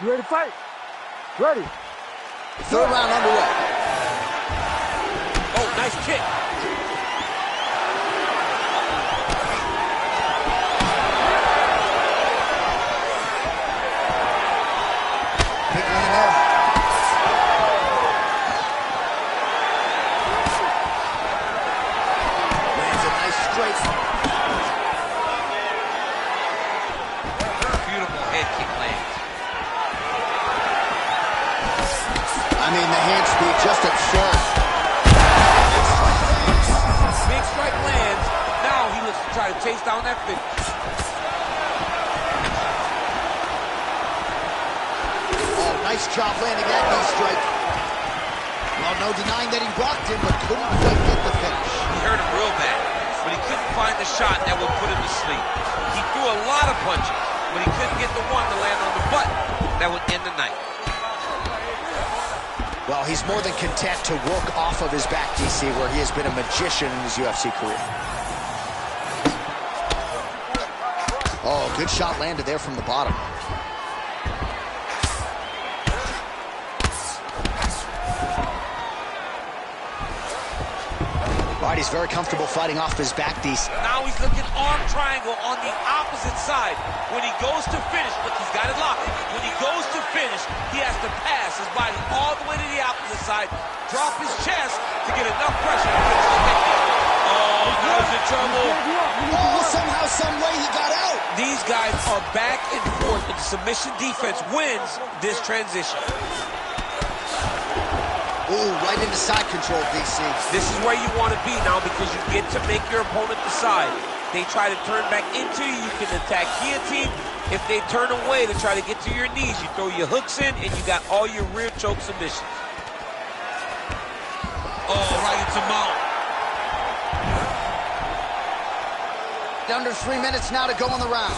You ready to fight? Ready. Third round underway. Oh, nice kick. Big land there. Lands a nice straight. Beautiful head kick lands. I mean, the hand speed just absurd. Big strike lands. Now he looks to try to chase down that finish. Oh, nice job landing that knee strike. Well, no denying that he rocked him, but couldn't quite get the finish. He hurt him real bad, but he couldn't find the shot that would put him to sleep. He threw a lot of punches, but he couldn't get the one to land on the butt that would end the night. Well, he's more than content to work off of his back, DC, where he has been a magician in his UFC career. Oh, good shot landed there from the bottom. All right, he's very comfortable fighting off his back, DC. Now he's looking arm triangle on the opposite side. When he goes to finish, look, he's got it locked. When he goes to finish, he has to pass his body all the way to the opposite the side, drop his chest to get enough pressure to get suspended. Oh, now he's in trouble. Oh, somehow, some way he got out. These guys are back and forth, and the submission defense wins this transition. Ooh, right into side control, DC. This is where you want to be now because you get to make your opponent decide. They try to turn back into you, you can attack guillotine. If they turn away to try to get to your knees, you throw your hooks in and you got all your rear choke submissions. Oh, right into mount. Under 3 minutes now to go in the round.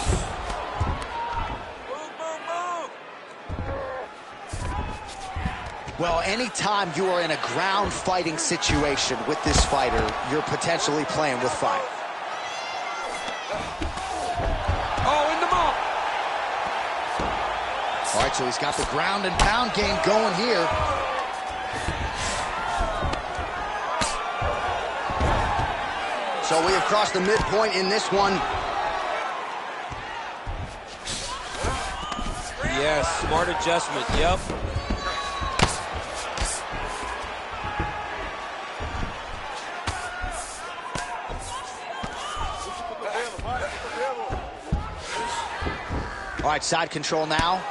Well, anytime you are in a ground fighting situation with this fighter, you're potentially playing with fire. Oh, in the mount. All right, so he's got the ground and pound game going here. So we have crossed the midpoint in this one. Yes, smart adjustment, yep. All right, side control now.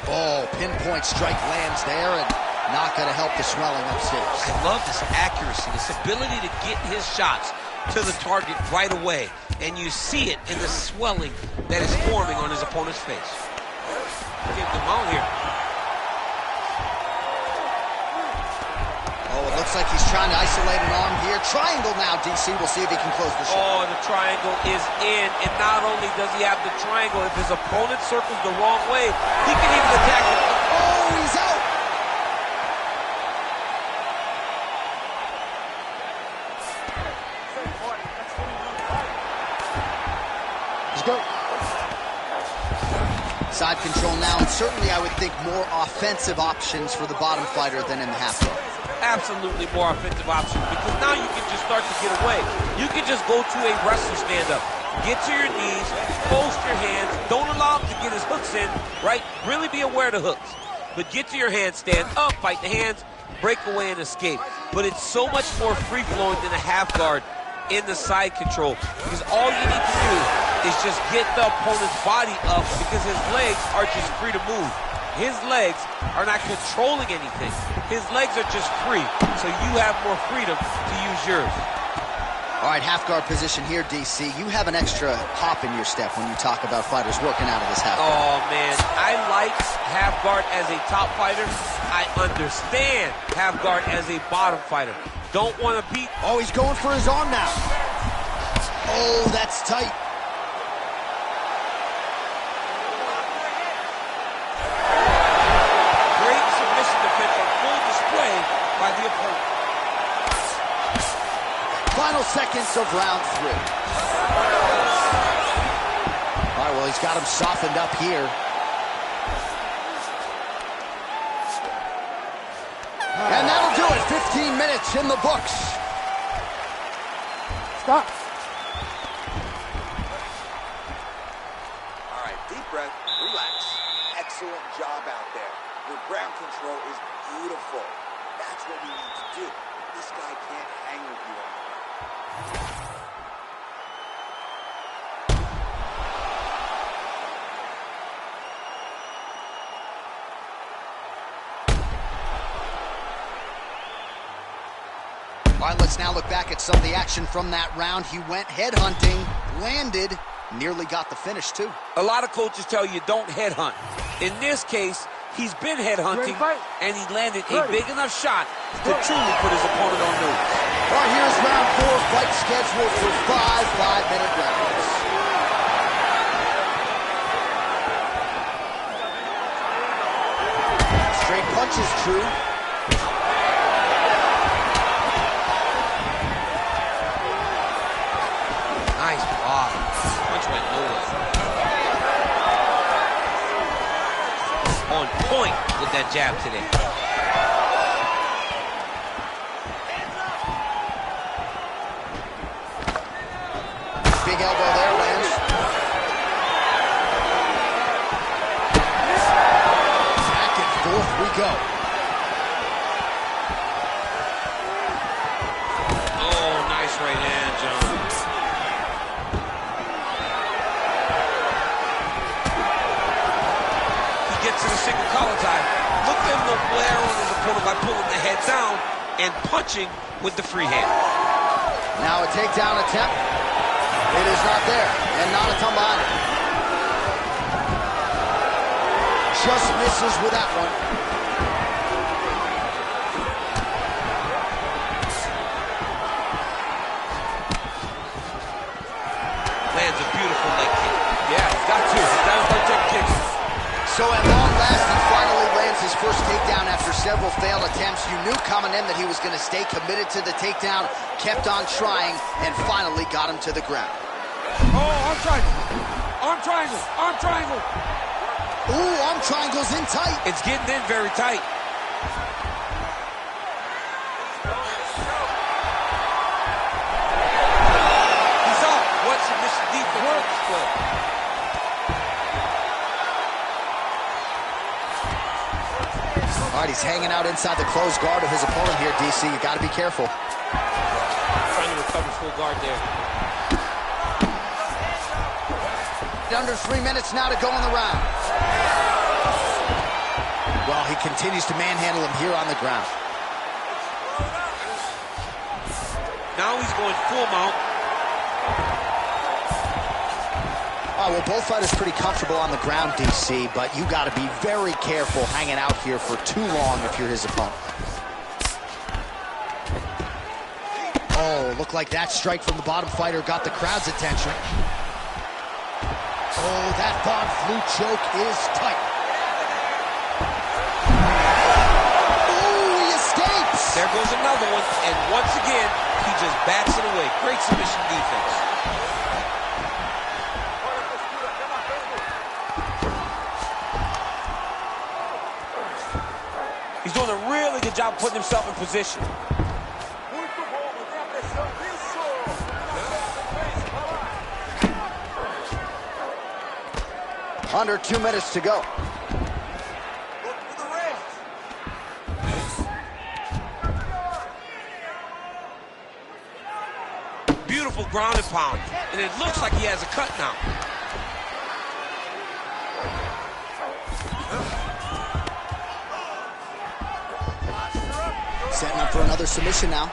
Oh, pinpoint strike lands there and not going to help the swelling upstairs. I love this accuracy, this ability to get his shots to the target right away. And you see it in the swelling that is forming on his opponent's face. Get them out here. Oh, it looks like he's trying to isolate an arm here. Triangle now, DC. We'll see if he can close the shot. Oh, the triangle is in. And not only does he have the triangle, if his opponent circles the wrong way, he can even attack it. Oh, he's out. Let's go. Side control now, and certainly I would think more offensive options for the bottom fighter than in the half guard. Absolutely more offensive options because now you can just start to get away. You can just go to a wrestling stand-up. Get to your knees, post your hands, don't allow him to get his hooks in, right? Really be aware of the hooks. But get to your hands, stand up, fight the hands, break away and escape. But it's so much more free-flowing than a half guard in the side control because all you need to do is just get the opponent's body up because his legs are just free to move. His legs are not controlling anything. His legs are just free, so you have more freedom to use yours. All right, half guard position here, DC. You have an extra hop in your step when you talk about fighters working out of this half guard. Oh, man, I like half guard as a top fighter. I understand half guard as a bottom fighter. Don't want to beat. Oh, he's going for his arm now. Oh, that's tight. Great submission defense on full display by the opponent. Final seconds of round 3. All right, well, he's got him softened up here. And that'll do it. 15 minutes in the books. Stop. All right, deep breath, relax. Excellent job out there. Your ground control is beautiful. That's what we need to do. This guy can't hang with you on the ground. All right, let's now look back at some of the action from that round. He went headhunting, landed, nearly got the finish, too. A lot of coaches tell you don't headhunt. In this case, he's been headhunting, and he landed a big enough shot to truly put his opponent on notice. All right, here's round 4, fight scheduled for 5 5-minute rounds. Straight punches, true. Nice block. Punch went nowhere. On point with that jab today. Big elbow there, lands. Back and forth we go. flare on his opponent by pulling the head down and punching with the free hand. Now a takedown attempt. It is not there, and not a tumbada. Just misses with that one. Lands a beautiful leg kick. Yeah, he's got to. He's got his leg kick. So at long last, he finally lands his first takedown after several failed attempts. You knew coming in that he was going to stay committed to the takedown, kept on trying, and finally got him to the ground. Oh, arm triangle. Arm triangle. Arm triangle. Ooh, arm triangle's in tight. It's getting in very tight. He's up. What submission defense on display? All right, he's hanging out inside the closed guard of his opponent here, DC. You got to be careful. Trying to recover full guard there. Under 3 minutes now to go in the round. Well, he continues to manhandle him here on the ground. Now he's going full mount. Well, both fighters pretty comfortable on the ground, DC, but you got to be very careful hanging out here for too long if you're his opponent. Oh, looked like that strike from the bottom fighter got the crowd's attention. Oh, that Von Flue choke is tight. Oh, he escapes. There goes another one, and once again, he just bats it away. Great submission defense. He's doing a really good job putting himself in position. Muito bom, mantém a pressão. Isso! Under 2 minutes to go. Look for the rest. Beautiful ground and pound. And it looks like he has a cut now. Setting up for another submission now.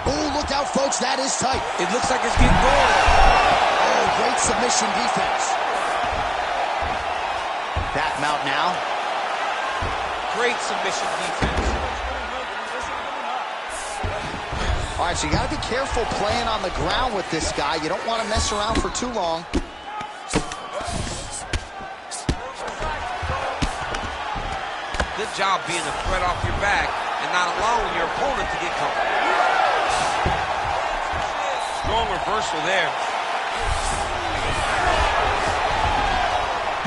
Oh, look out, folks. That is tight. It looks like it's getting going. Oh, great submission defense. Back mount now. Great submission defense. All right, so you got to be careful playing on the ground with this guy. You don't want to mess around for too long. Good job being a threat off your back and not allowing your opponent to get comfortable. Strong reversal there.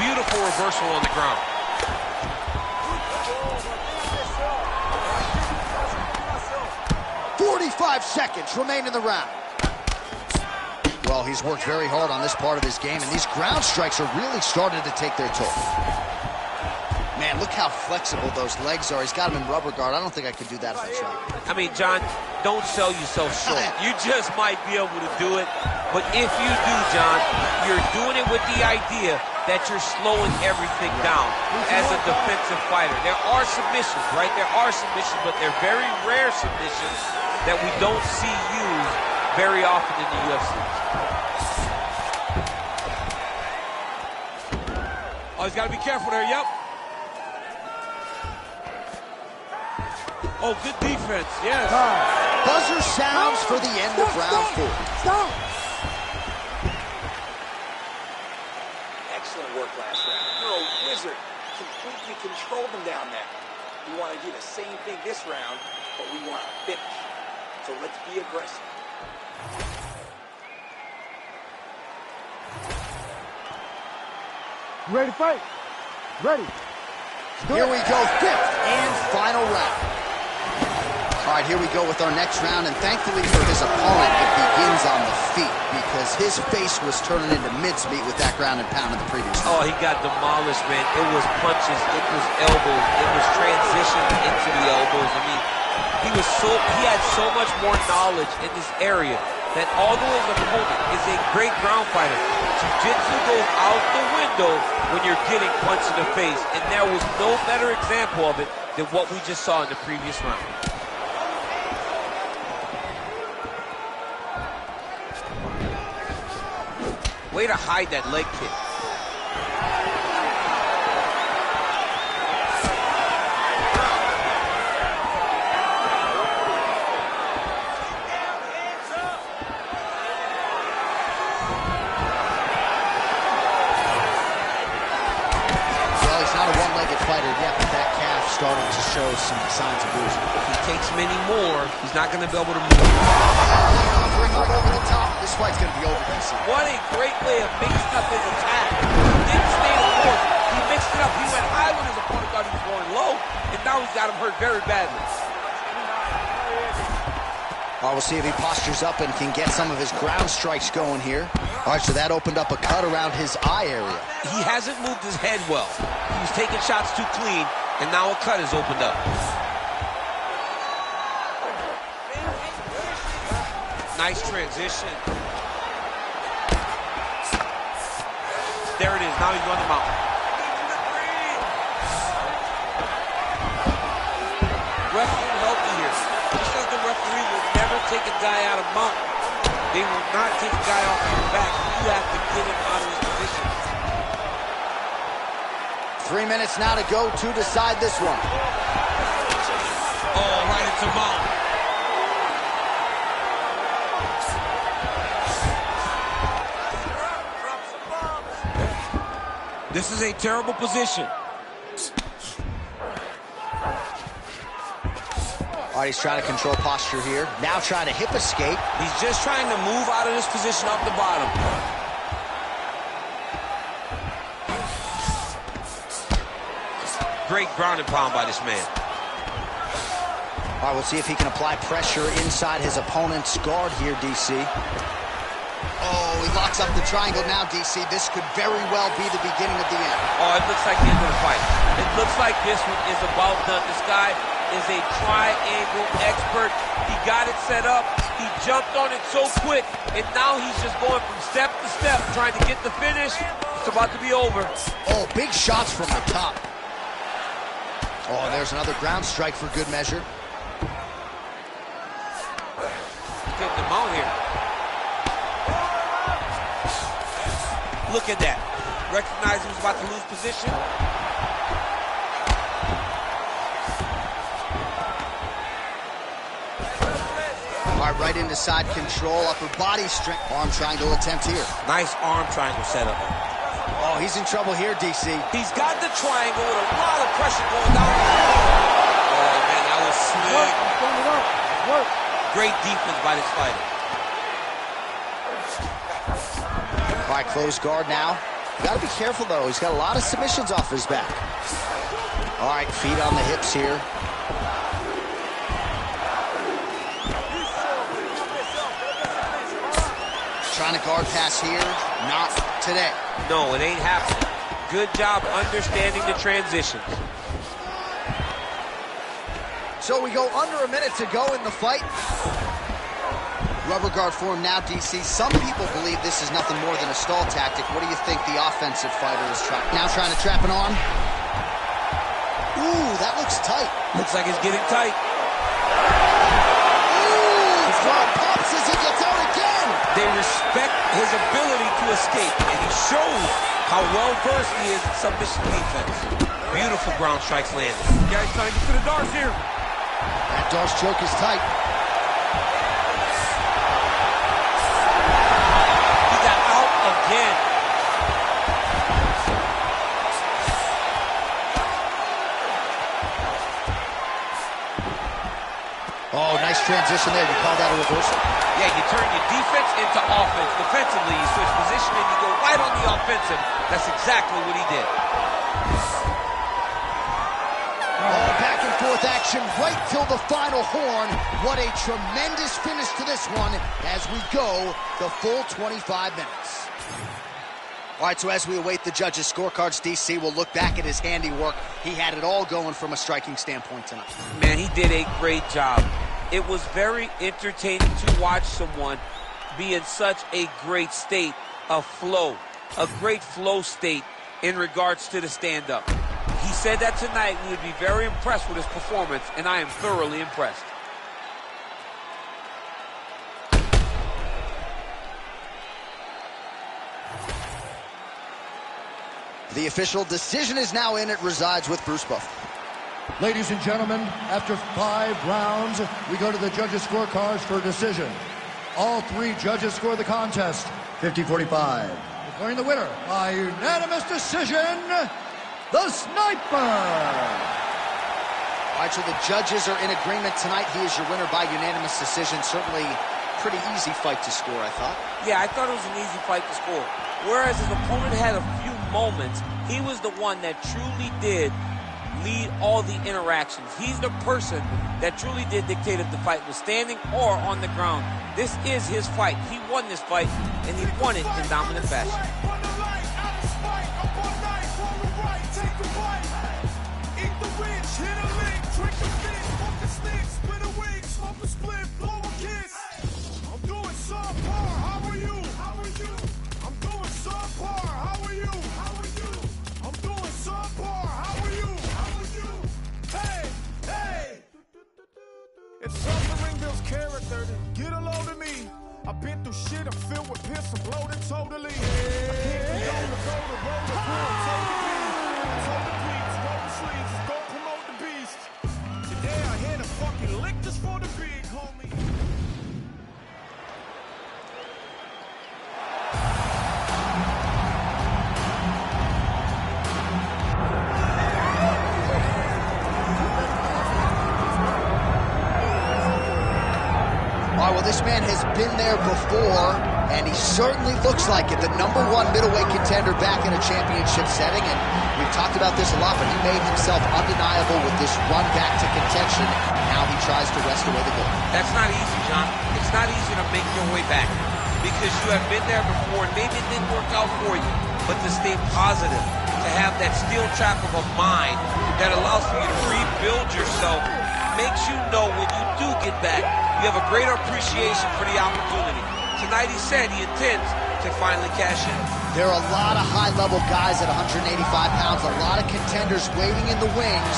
Beautiful reversal on the ground. 45 seconds remain in the round. Well, he's worked very hard on this part of his game, and these ground strikes are really starting to take their toll. Man, look how flexible those legs are. He's got him in rubber guard. I don't think I could do that if I tried. I mean, John, don't sell yourself short. You just might be able to do it. But if you do, John, you're doing it with the idea that you're slowing everything down as a defensive fighter. There are submissions, right? There are submissions, but they're very rare submissions that we don't see used very often in the UFC. Oh, he's got to be careful there, yep. Oh, good defense, yes. Buzzer sounds for the end of round 4. Stop! Excellent work last round. You're a wizard. Completely controlled them down there. We want to do the same thing this round, but we want to finish. So let's be aggressive. Ready to fight? Ready. Here we go, 5th and final round. All right, here we go with our next round, and thankfully for his opponent, it begins on the feet because his face was turning into mincemeat with that ground and pound in the previous round. Oh, he got demolished, man. It was punches, it was elbows, it was transition into the elbows. I mean, he had so much more knowledge in this area that although his opponent is a great ground fighter, jiu-jitsu goes out the window when you're getting punched in the face, and there was no better example of it than what we just saw in the previous round. Way to hide that leg kick. Fighter yet, but that calf started to show some signs of losing. If he takes many more, he's not going to be able to move. Offering up over the top. This fight's going to be over, DC. What a great way of mixing up his attack. He didn't stay the course. He mixed it up. He went high when his opponent thought he was going low, and now he's got him hurt very badly. All right, we'll see if he postures up and can get some of his ground strikes going here. All right, so that opened up a cut around his eye area. He hasn't moved his head well. He was taking shots too clean, and now a cut has opened up. Nice transition. There it is. Now he's on the mountain. Ref didn't help you here. Just like the referee will never take a guy out of mountain, they will not take a guy off your back. You have to get him out of his position. 3 minutes now to go to decide this one. Oh, right into mount. This is a terrible position. All right, he's trying to control posture here. Now trying to hip escape. He's just trying to move out of this position off the bottom. Great ground and pound by this man. All right, we'll see if he can apply pressure inside his opponent's guard here, DC. Oh, he locks up the triangle now, DC. This could very well be the beginning of the end. Oh, it looks like the end of the fight. It looks like this one is about done. This guy is a triangle expert. He got it set up. He jumped on it so quick, and now he's just going from step to step, trying to get the finish. It's about to be over. Oh, big shots from the top. Oh, there's another ground strike for good measure. Getting him out here. Look at that. Recognized he was about to lose position. All right, right into side control, upper body strength. Arm triangle attempt here. Nice arm triangle setup. Oh, he's in trouble here, DC. He's got the triangle with a lot of pressure going down. Oh, man, that was slick. Great defense by this fighter. All right, close guard now. You got to be careful, though. He's got a lot of submissions off his back. All right, feet on the hips here. Trying to guard pass here. Not today. No, it ain't happening. Good job understanding the transitions. So we go under a minute to go in the fight. Rubber guard form now, DC. Some people believe this is nothing more than a stall tactic. What do you think the offensive fighter is trying? Now trying to trap an arm. Ooh, that looks tight. Looks like it's getting tight. Ooh, front pops as he gets out again. They respect his ability to escape, and he shows how well-versed he is in submission defense. Beautiful ground strikes landed. Guys trying to get to the darts here. That darts choke is tight. He got out again. Oh, nice transition there. You call that a reversal? Yeah, you turn your defense into offense. Defensively, you switch position and you go right on the offensive. That's exactly what he did. Oh, back and forth action right till the final horn. What a tremendous finish to this one as we go the full 25 minutes. All right, so as we await the judges' scorecards, DC will look back at his handiwork. He had it all going from a striking standpoint tonight. Man, he did a great job. It was very entertaining to watch someone be in such a great state of flow, a great flow state in regards to the stand-up. He said that tonight we would be very impressed with his performance, and I am thoroughly impressed. The official decision is now in. It resides with Bruce Buffer. Ladies and gentlemen, after 5 rounds, we go to the judges' scorecards for a decision. All 3 judges score the contest 50-45. Declaring the winner by unanimous decision, the Sniper. All right, so the judges are in agreement tonight. He is your winner by unanimous decision. Certainly pretty easy fight to score, I thought. Yeah, I thought it was an easy fight to score. Whereas his opponent had a few moments, he was the one that truly did lead all the interactions. He's the person that truly did dictate if the fight was standing or on the ground. This is his fight. He won this fight, and he won it in dominant fashion. It's suffering builds character. Get a load of me. I've been through shit. I'm filled with piss. I'm bloated totally. I can't condone the road to roll the pool. Take the beat. Told the beats. Roll the sleeves. Just go promote the beast. Today I hit a fucking lick just for the big homie. All right, well, this man has been there before, and he certainly looks like it. The #1 middleweight contender back in a championship setting, and we've talked about this a lot, but he made himself undeniable with this run back to contention. Now he tries to wrest away the gold. That's not easy, John. It's not easy to make your way back because you have been there before, and maybe it didn't work out for you, but to stay positive, to have that steel trap of a mind that allows for you to rebuild yourself, makes you know when you do get back, you have a greater appreciation for the opportunity. Tonight he said he intends to finally cash in. There are a lot of high-level guys at 185 pounds, a lot of contenders waiting in the wings.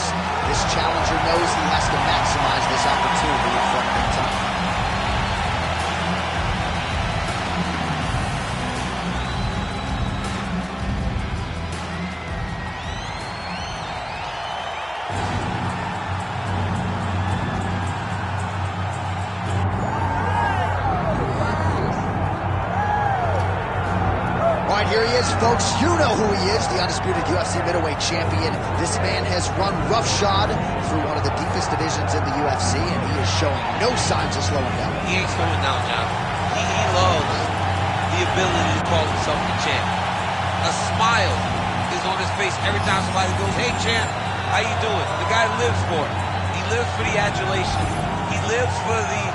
This challenger knows he has to maximize this opportunity in front of him tonight. Here he is, folks. You know who he is, the undisputed UFC middleweight champion. This man has run roughshod through one of the deepest divisions in the UFC, and he is showing no signs of slowing down. He ain't slowing down, John. He loves the ability to call himself the champ. A smile is on his face every time somebody goes, "Hey, champ, how you doing?" The guy lives for it. He lives for the adulation. He lives for the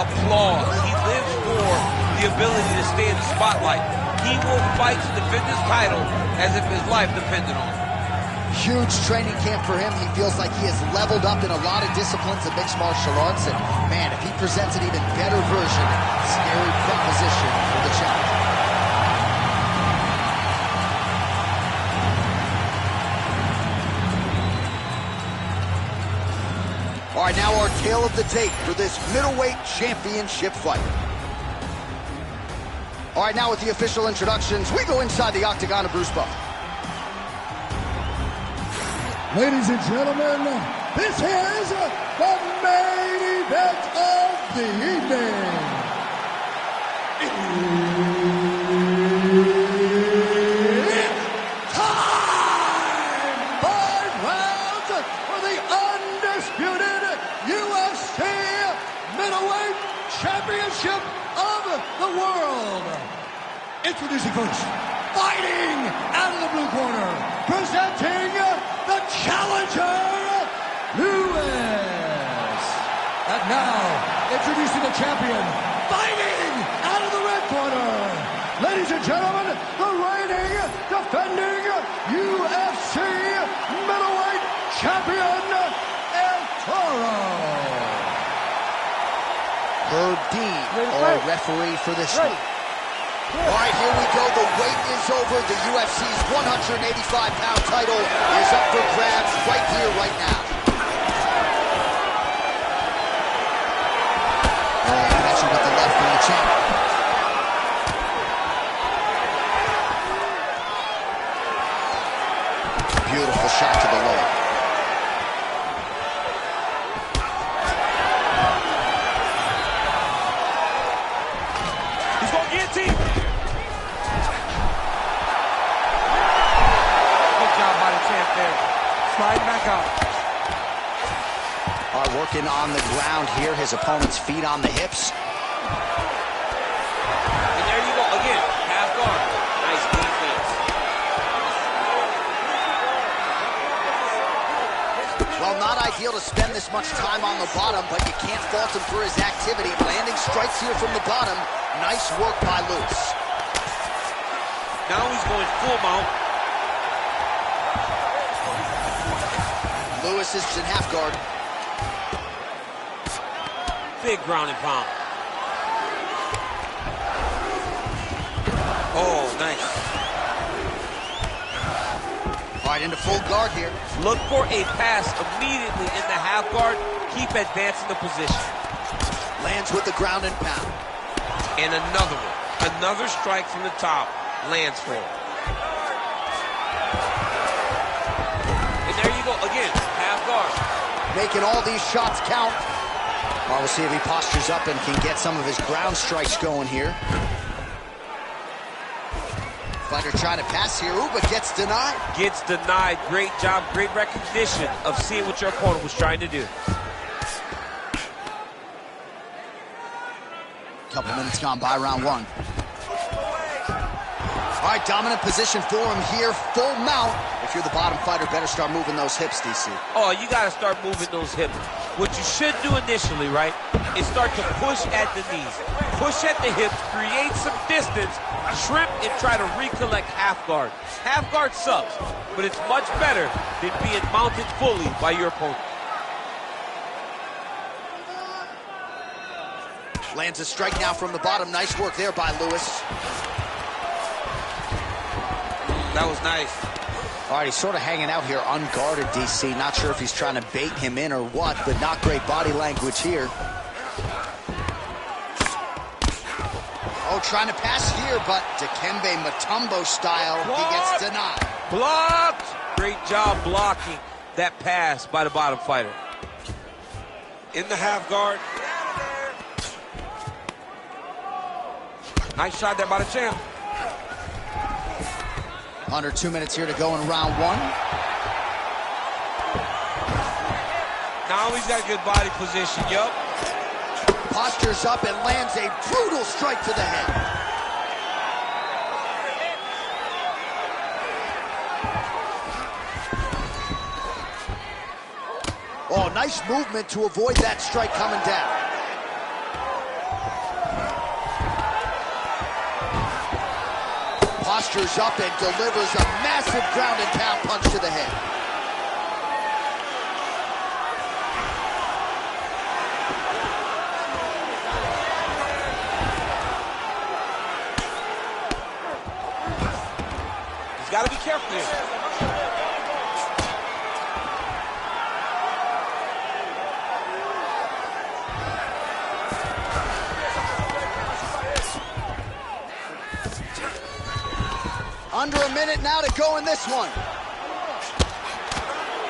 applause. He lives for the ability to stay in the spotlight. He will fight to defend his title as if his life depended on it. Huge training camp for him. He feels like he has leveled up in a lot of disciplines of mixed martial arts. And, man, if he presents an even better version, scary proposition for the challenger. All right, now our tale of the tape for this middleweight championship fight. All right, now with the official introductions, we go inside the octagon of Bruce Buffer. Ladies and gentlemen, this is the main event of the evening. It's time! 5 rounds for the undisputed UFC middleweight championship of the world. Introducing first, fighting out of the blue corner, presenting the challenger, Lewis. And now, introducing the champion, fighting out of the red corner. Ladies and gentlemen, the reigning, defending UFC middleweight champion, El Toro. Dean, or referee for this one. All right, here we go. The wait is over. The UFC's 185-pound title is up for grabs right here, right now. Oh, connection with the left from the champ. Beautiful shot to the leg. He's going to guillotine. Good job by the champ there. Slide back out. Are working on the ground here. His opponent's feet on the hips. And there you go. Again, half guard. Nice defense. Well, not ideal to spend this much time on the bottom, but you can't fault him for his activity. Landing strikes here from the bottom. Nice work by Lewis. Now he's going full mount. Lewis is in half guard. Big ground and pound. Oh, nice. All right, into full guard here. Look for a pass immediately in the half guard. Keep advancing the position. Lands with the ground and pound. And another one. Another strike from the top. Lands for him. And there you go. Again, half guard. Making all these shots count. Well, we'll see if he postures up and can get some of his ground strikes going here. Fighter trying to pass here. Ooh, but gets denied. Gets denied. Great job. Great recognition of seeing what your opponent was trying to do. Couple minutes gone by round one. All right, dominant position for him here. Full mount. If you're the bottom fighter, better start moving those hips, DC. Oh, you got to start moving those hips. What you should do initially, right, is start to push at the knees. Push at the hips, create some distance, shrimp, and try to recollect half guard. Half guard sucks, but it's much better than being mounted fully by your opponent. Lands a strike now from the bottom. Nice work there by Lewis. That was nice. All right, he's sort of hanging out here unguarded, DC. Not sure if he's trying to bait him in or what, but not great body language here. Oh, trying to pass here, but Dikembe Mutombo style, he gets denied. Blocked! Great job blocking that pass by the bottom fighter. In the half guard. Nice shot there by the champ. Under 2 minutes here to go in round one. Now he's got a good body position, yup. Postures up and lands a brutal strike to the head. Oh, nice movement to avoid that strike coming down. Postures up and delivers a massive ground and pound punch to the head. He's got to be careful here. Under a minute now to go in this one.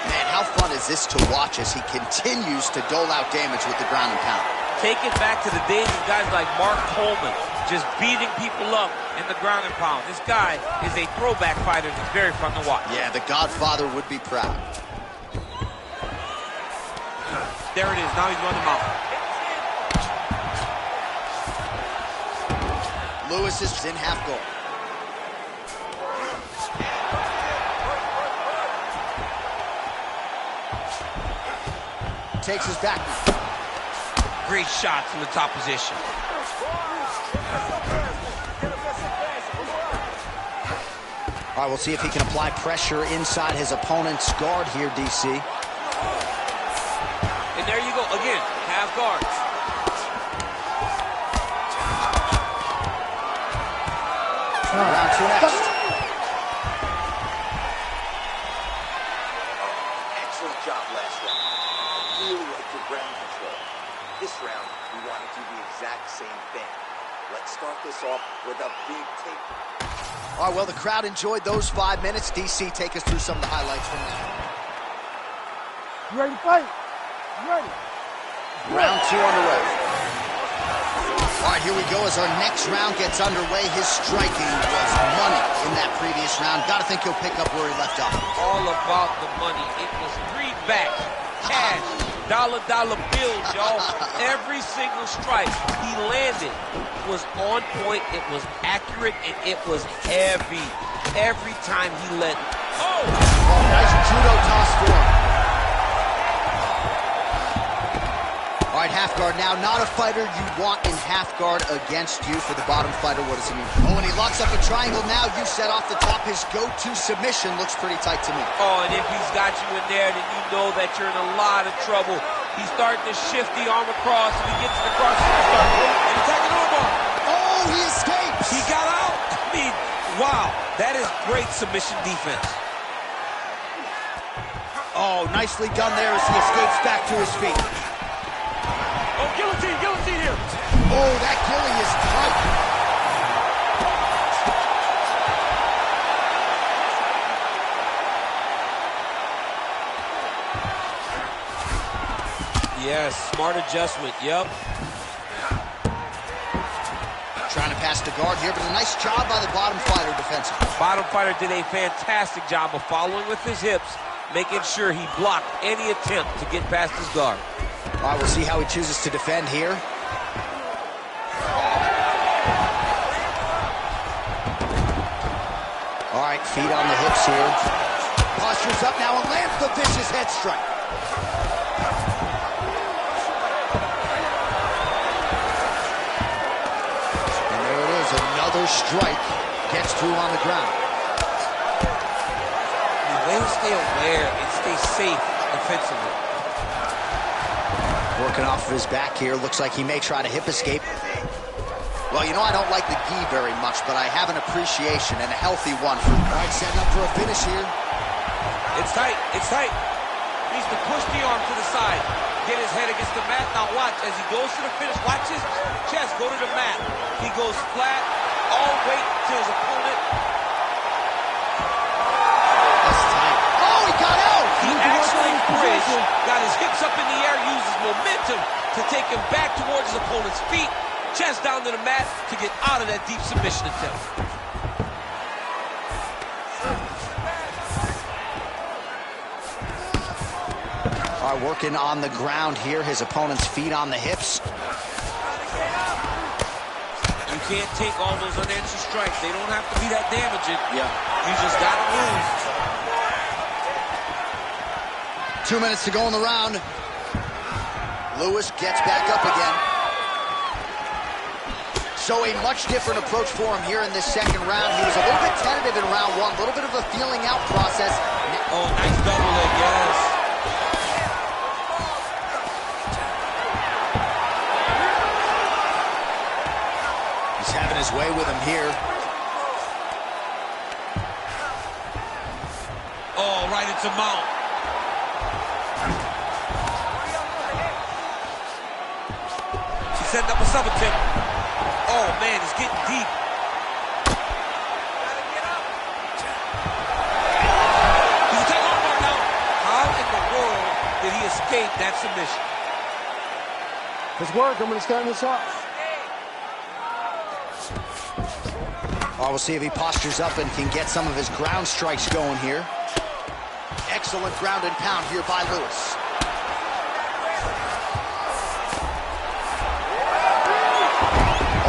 Man, how fun is this to watch as he continues to dole out damage with the ground and pound. Take it back to the days of guys like Mark Coleman, just beating people up in the ground and pound. This guy is a throwback fighter that's very fun to watch. Yeah, the Godfather would be proud. There it is. Now he's running out. Lewis is in half guard. Takes his back. Great shots in the top position. All right, we'll see if he can apply pressure inside his opponent's guard here, DC. And there you go, again, half guard. Round 2 next. Excellent job last round. I really like your ground control. This round, we want to do the exact same thing. Let's start this off with a big take. All right, well, the crowd enjoyed those 5 minutes. DC, take us through some of the highlights from that. You ready to fight? You ready? Round 2 underway. All right, here we go as our next round gets underway. His striking was money in that previous round. Got to think he'll pick up where he left off. All about the money. It was greenbacks, cash, dollar bills, y'all. Every single strike he landed was on point. It was accurate, and it was heavy. Every time he let. Oh, nice judo toss for him. All right, half guard now. Not a fighter you want in half guard against you. For the bottom fighter, what does he mean? Oh, and he locks up a triangle now. You said off the top his go-to submission looks pretty tight to me. Oh, and if he's got you in there, then you know that you're in a lot of trouble. He's starting to shift the arm across. If he gets to the cross, he's starting and attacking armbar. Oh, he escapes. He got out. I mean, wow, that is great submission defense. Oh, nicely done there as he escapes back to his feet. Oh, guillotine here. Oh, that gilly is tight. Yes, smart adjustment, yep. Trying to pass the guard here, but a nice job by the bottom fighter defensively. Bottom fighter did a fantastic job of following with his hips, making sure he blocked any attempt to get past his guard. All right, we'll see how he chooses to defend here. All right, feet on the hips here. Postures up now and lands the vicious head strike. And there it is, another strike. Gets through on the ground. They stay aware and stay safe defensively. Working off of his back here. Looks like he may try to hip escape. Well, you know, I don't like the gi very much, but I have an appreciation and a healthy one for. All right, setting up for a finish here. It's tight. It's tight. Needs to push the arm to the side. Get his head against the mat. Now watch as he goes to the finish. Watch his chest go to the mat. He goes flat. All weight to his opponent. That's tight. Oh, he got out. He actually bridged, got his hips up in the air, uses momentum to take him back towards his opponent's feet, chest down to the mat to get out of that deep submission attempt. All right, working on the ground here. His opponent's feet on the hips. You can't take all those unanswered strikes. They don't have to be that damaging. Yeah. You just got to move. 2 minutes to go in the round. Lewis gets back up again. So a much different approach for him here in this second round. He was a little bit tentative in round one, a little bit of a feeling out process. Oh, nice double leg, yes. He's having his way with him here. Oh, right into mount. He's setting up a sub attempt. Oh, man, it's getting deep. He's attacking armbar now. How in the world did he escape that submission? Let's work. I'm going to stand this up. Oh, we'll see if he postures up and can get some of his ground strikes going here. Excellent ground and pound here by Lewis.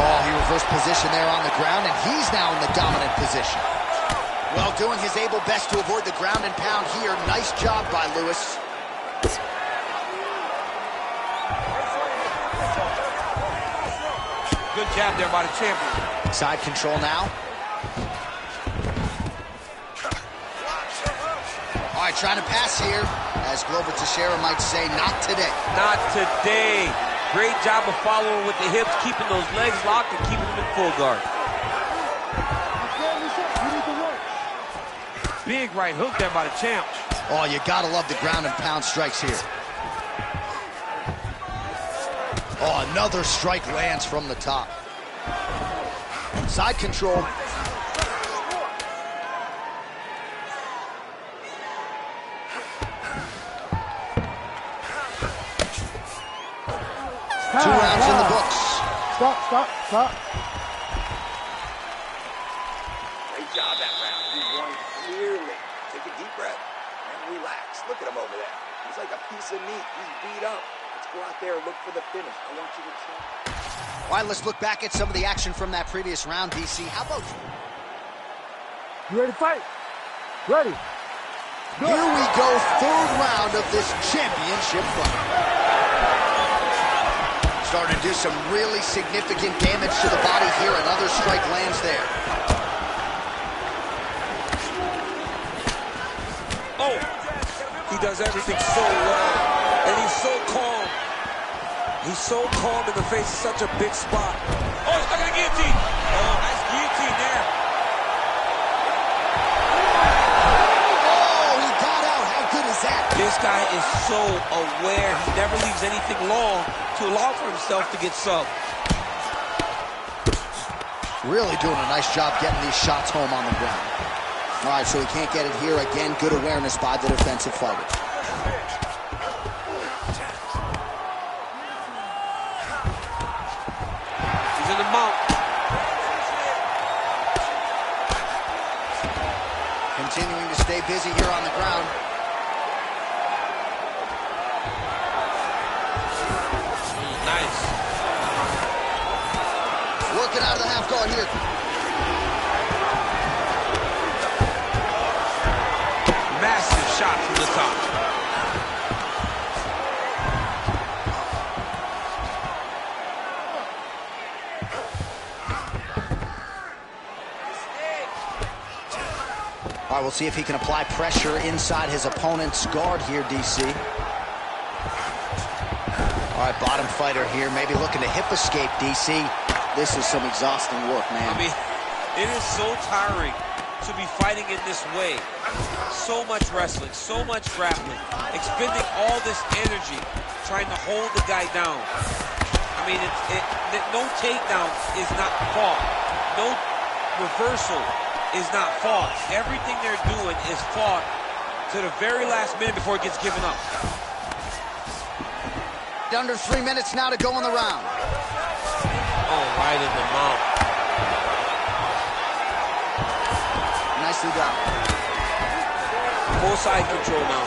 Oh, he reversed position there on the ground, and he's now in the dominant position. Well, doing his able best to avoid the ground and pound here. Nice job by Lewis. Good jab there by the champion. Side control now. All right, trying to pass here. As Glover Teixeira might say, not today. Not today. Great job of following with the hips, keeping those legs locked and keeping them in full guard. big right hook there by the champ. Oh, you gotta love the ground and pound strikes here. Oh, another strike lands from the top. Side control. Two rounds in the books. Stop. Great job that round. You won clearly. Take a deep breath and relax. Look at him over there. He's like a piece of meat. He's beat up. Let's go out there and look for the finish. I want you to check. All right, let's look back at some of the action from that previous round, DC. How about you? You ready to fight? Ready. Here we go, third round of this championship fight. Starting to do some really significant damage to the body here. Another strike lands there. Oh, he does everything so well, and he's so calm. He's so calm in the face of such a big spot. Oh, he's stuck in the guillotine. Oh, nice guillotine there. Oh, he got out. How good is that? This guy is so aware. He never leaves anything long to allow for himself to get subbed. Really doing a nice job getting these shots home on the ground. All right, so he can't get it here. Again, good awareness by the defensive fighter. He's in the mount. Continuing to stay busy here on the ground. Nice. Working out of the half guard here. Massive shot from the top. All right, we'll see if he can apply pressure inside his opponent's guard here, DC. All right, bottom fighter here, maybe looking to hip escape, DC. This is some exhausting work, man. I mean, it is so tiring to be fighting in this way. So much wrestling, so much grappling, expending all this energy trying to hold the guy down. I mean, no takedown is not fought. No reversal is not fought. Everything they're doing is fought to the very last minute before it gets given up. Under 3 minutes now to go in the round. Oh, right in the mouth. Nicely done. Full side control now.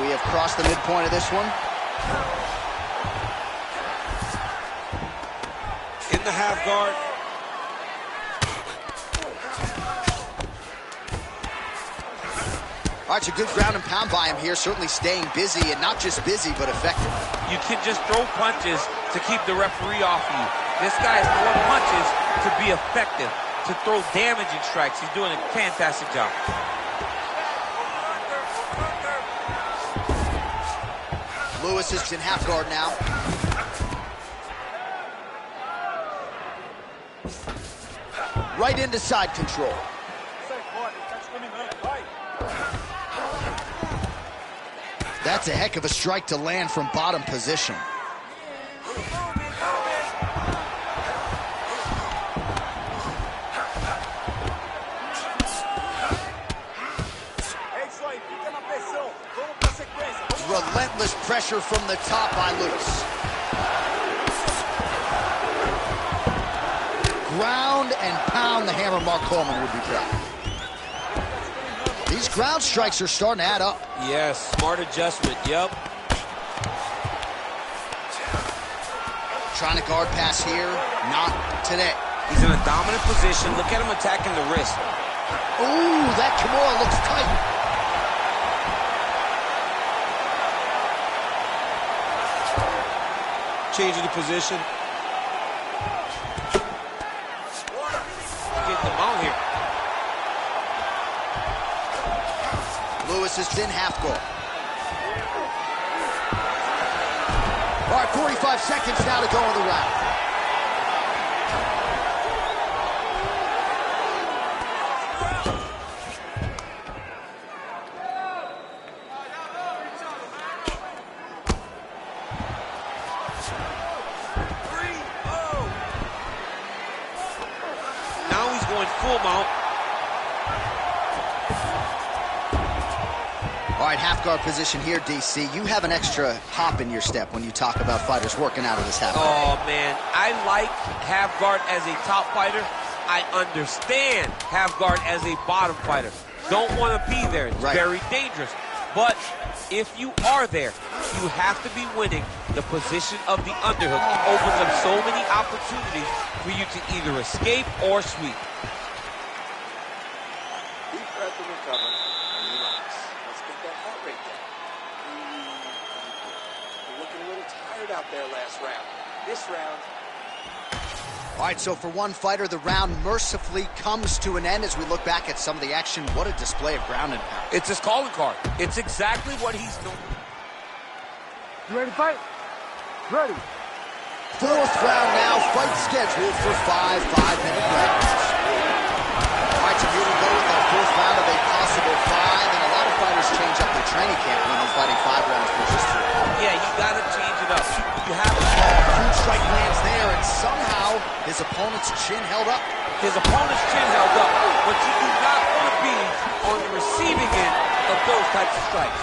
We have crossed the midpoint of this one. In the half guard. All right, it's a good ground and pound by him here, certainly staying busy, and not just busy, but effective. You can just throw punches to keep the referee off you. This guy is throwing punches to be effective, to throw damaging strikes. He's doing a fantastic job. Lewis is in half guard now. Right into side control. That's a heck of a strike to land from bottom position. Relentless pressure from the top by Lewis. Ground and pound, the hammer Mark Coleman would be proud. These ground strikes are starting to add up. Yes, smart adjustment, yep. Trying to guard pass here, not today. He's in a dominant position. Look at him attacking the wrist. Ooh, that Kimura looks tight. Changing the position. Getting the mount here. Lewis is in half guard. All right, 45 seconds now to go in the round. Now he's going full mount. All right, half guard position here, DC. You have an extra hop in your step when you talk about fighters working out of this half guard. Oh, man. I like half guard as a top fighter. I understand half guard as a bottom fighter. Don't want to be there. It's very dangerous. But if you are there, you have to be winning the position of the underhook. It opens up so many opportunities for you to either escape or sweep. Deep breath and recover and relax. Let's get that heart rate down. You're looking a little tired out there last round. This round, All right, so for one fighter, the round mercifully comes to an end as we look back at some of the action. What a display of ground and pound. It's his calling card. It's exactly what he's doing. You ready to fight? Ready. Fourth round now, fight scheduled for 5 5-minute rounds. All right, so here we go with our fourth round of a possible 5, and a lot of fighters change up their training camp when they're fighting 5 rounds versus 3. Yeah, you got to change it up. You have to. Huge strike lands there, and somehow his opponent's chin held up. His opponent's chin held up, but you do not want to be on the receiving end of those types of strikes.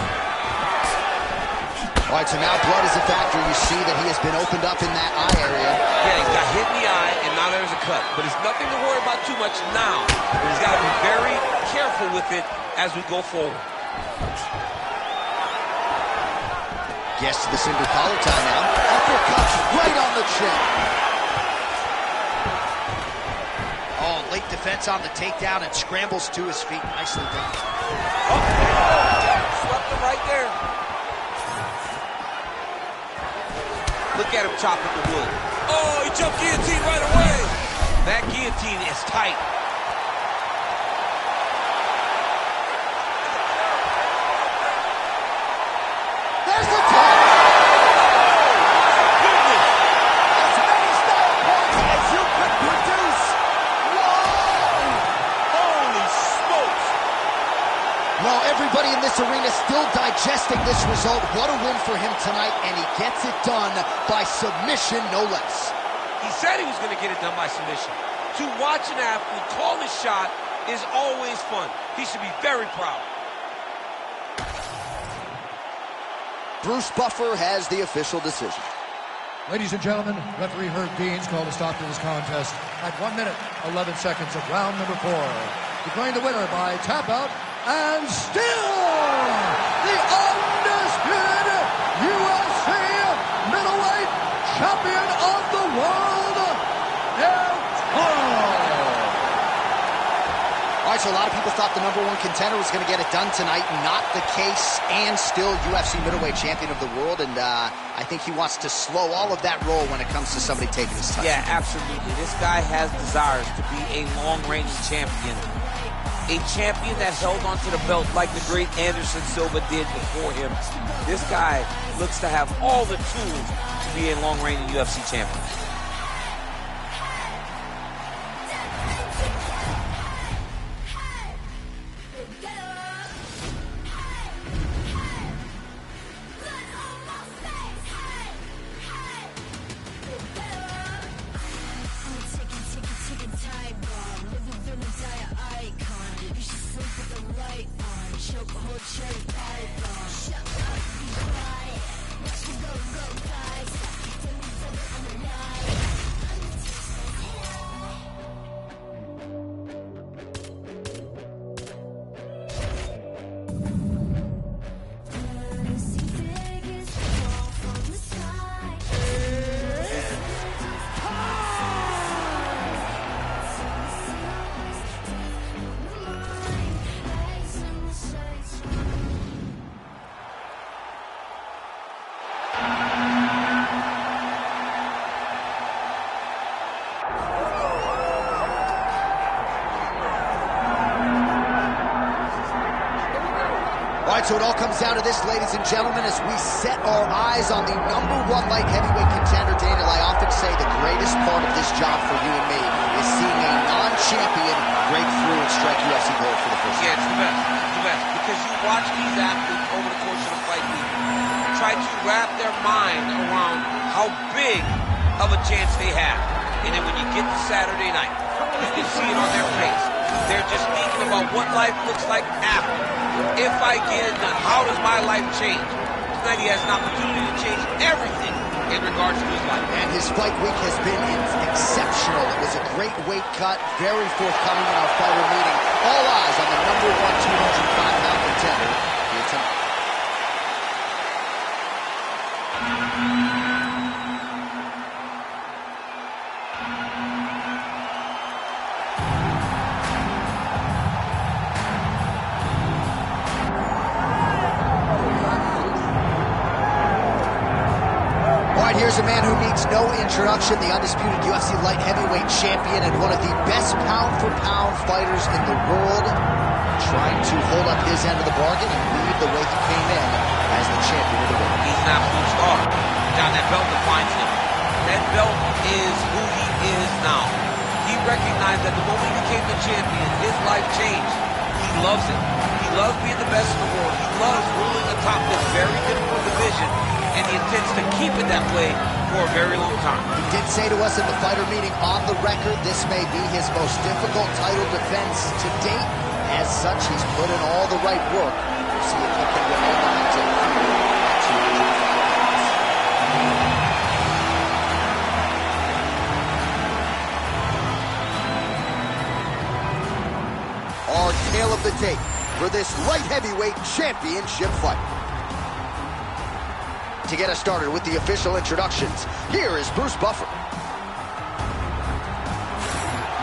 All right, so now blood is a factor. You see that he has been opened up in that eye area. Yeah, he got hit in the eye, and now there's a cut. But it's nothing to worry about too much now. But he's got to be very careful with it as we go forward. Gets to the single collar tie now. Uppercuts right on the chin. Oh, late defense on the takedown and scrambles to his feet. Nicely done. Oh, swept him right there. Look at him chopping the wood. Oh, he jumped guillotine right away. That guillotine is tight. There's the top. Goodness. As many style points as you could produce. Whoa! Holy smokes. Well, everybody in this arena still digesting this result. What a win for him tonight, and he gets it done by submission, no less. He said he was going to get it done by submission. To watch an athlete call his shot is always fun. He should be very proud. Bruce Buffer has the official decision. Ladies and gentlemen, referee Herb Deans called a stop to this contest at 1 minute, 11 seconds of round number 4. Declaring the winner by tap out and still the undisputed UFC middleweight champion of the world, El Toro. All right, so a lot of people thought the #1 contender was going to get it done tonight. Not the case, and still UFC middleweight champion of the world. And I think he wants to slow all of that roll when it comes to somebody taking his title. Yeah, absolutely. This guy has desires to be a long-reigning champion. A champion that held onto the belt like the great Anderson Silva did before him. This guy looks to have all the tools to be a long-reigning UFC champion. so it all comes down to this, ladies and gentlemen, as we set our eyes on the #1 light heavyweight contender. Daniel, I often say the greatest part of this job for you and me is seeing a non-champion break through and strike UFC gold for the first time. Yeah, it's the best. It's the best. Because you watch these athletes over the course of the fight week try to wrap their mind around how big of a chance they have. And then when you get to Saturday night, you can see it on their face. They're just thinking about what life looks like after. If I get it done, how does my life change? Tonight he has an opportunity to change everything in regards to his life. And his fight week has been exceptional. It was a great weight cut, very forthcoming in our fighter meeting. All eyes on the #1 205-pound contender here tonight. Here's a man who needs no introduction, the undisputed UFC light heavyweight champion and one of the best pound-for-pound fighters in the world, trying to hold up his end of the bargain and lead the way he came in as the champion of the world. He's an absolute star. John, that belt defines him. That belt is who he is now. He recognized that the moment he became the champion, his life changed. He loves it. He loves being the best in the world. He loves ruling atop this very difficult division, and he intends to keep it that way for a very long time. He did say to us in the fighter meeting on the record, this may be his most difficult title defense to date. As such, he's put in all the right work. We'll see if he can remain momentum at 205 pounds. Our tale of the tape for this light heavyweight championship fight. To get us started with the official introductions, here is Bruce Buffer.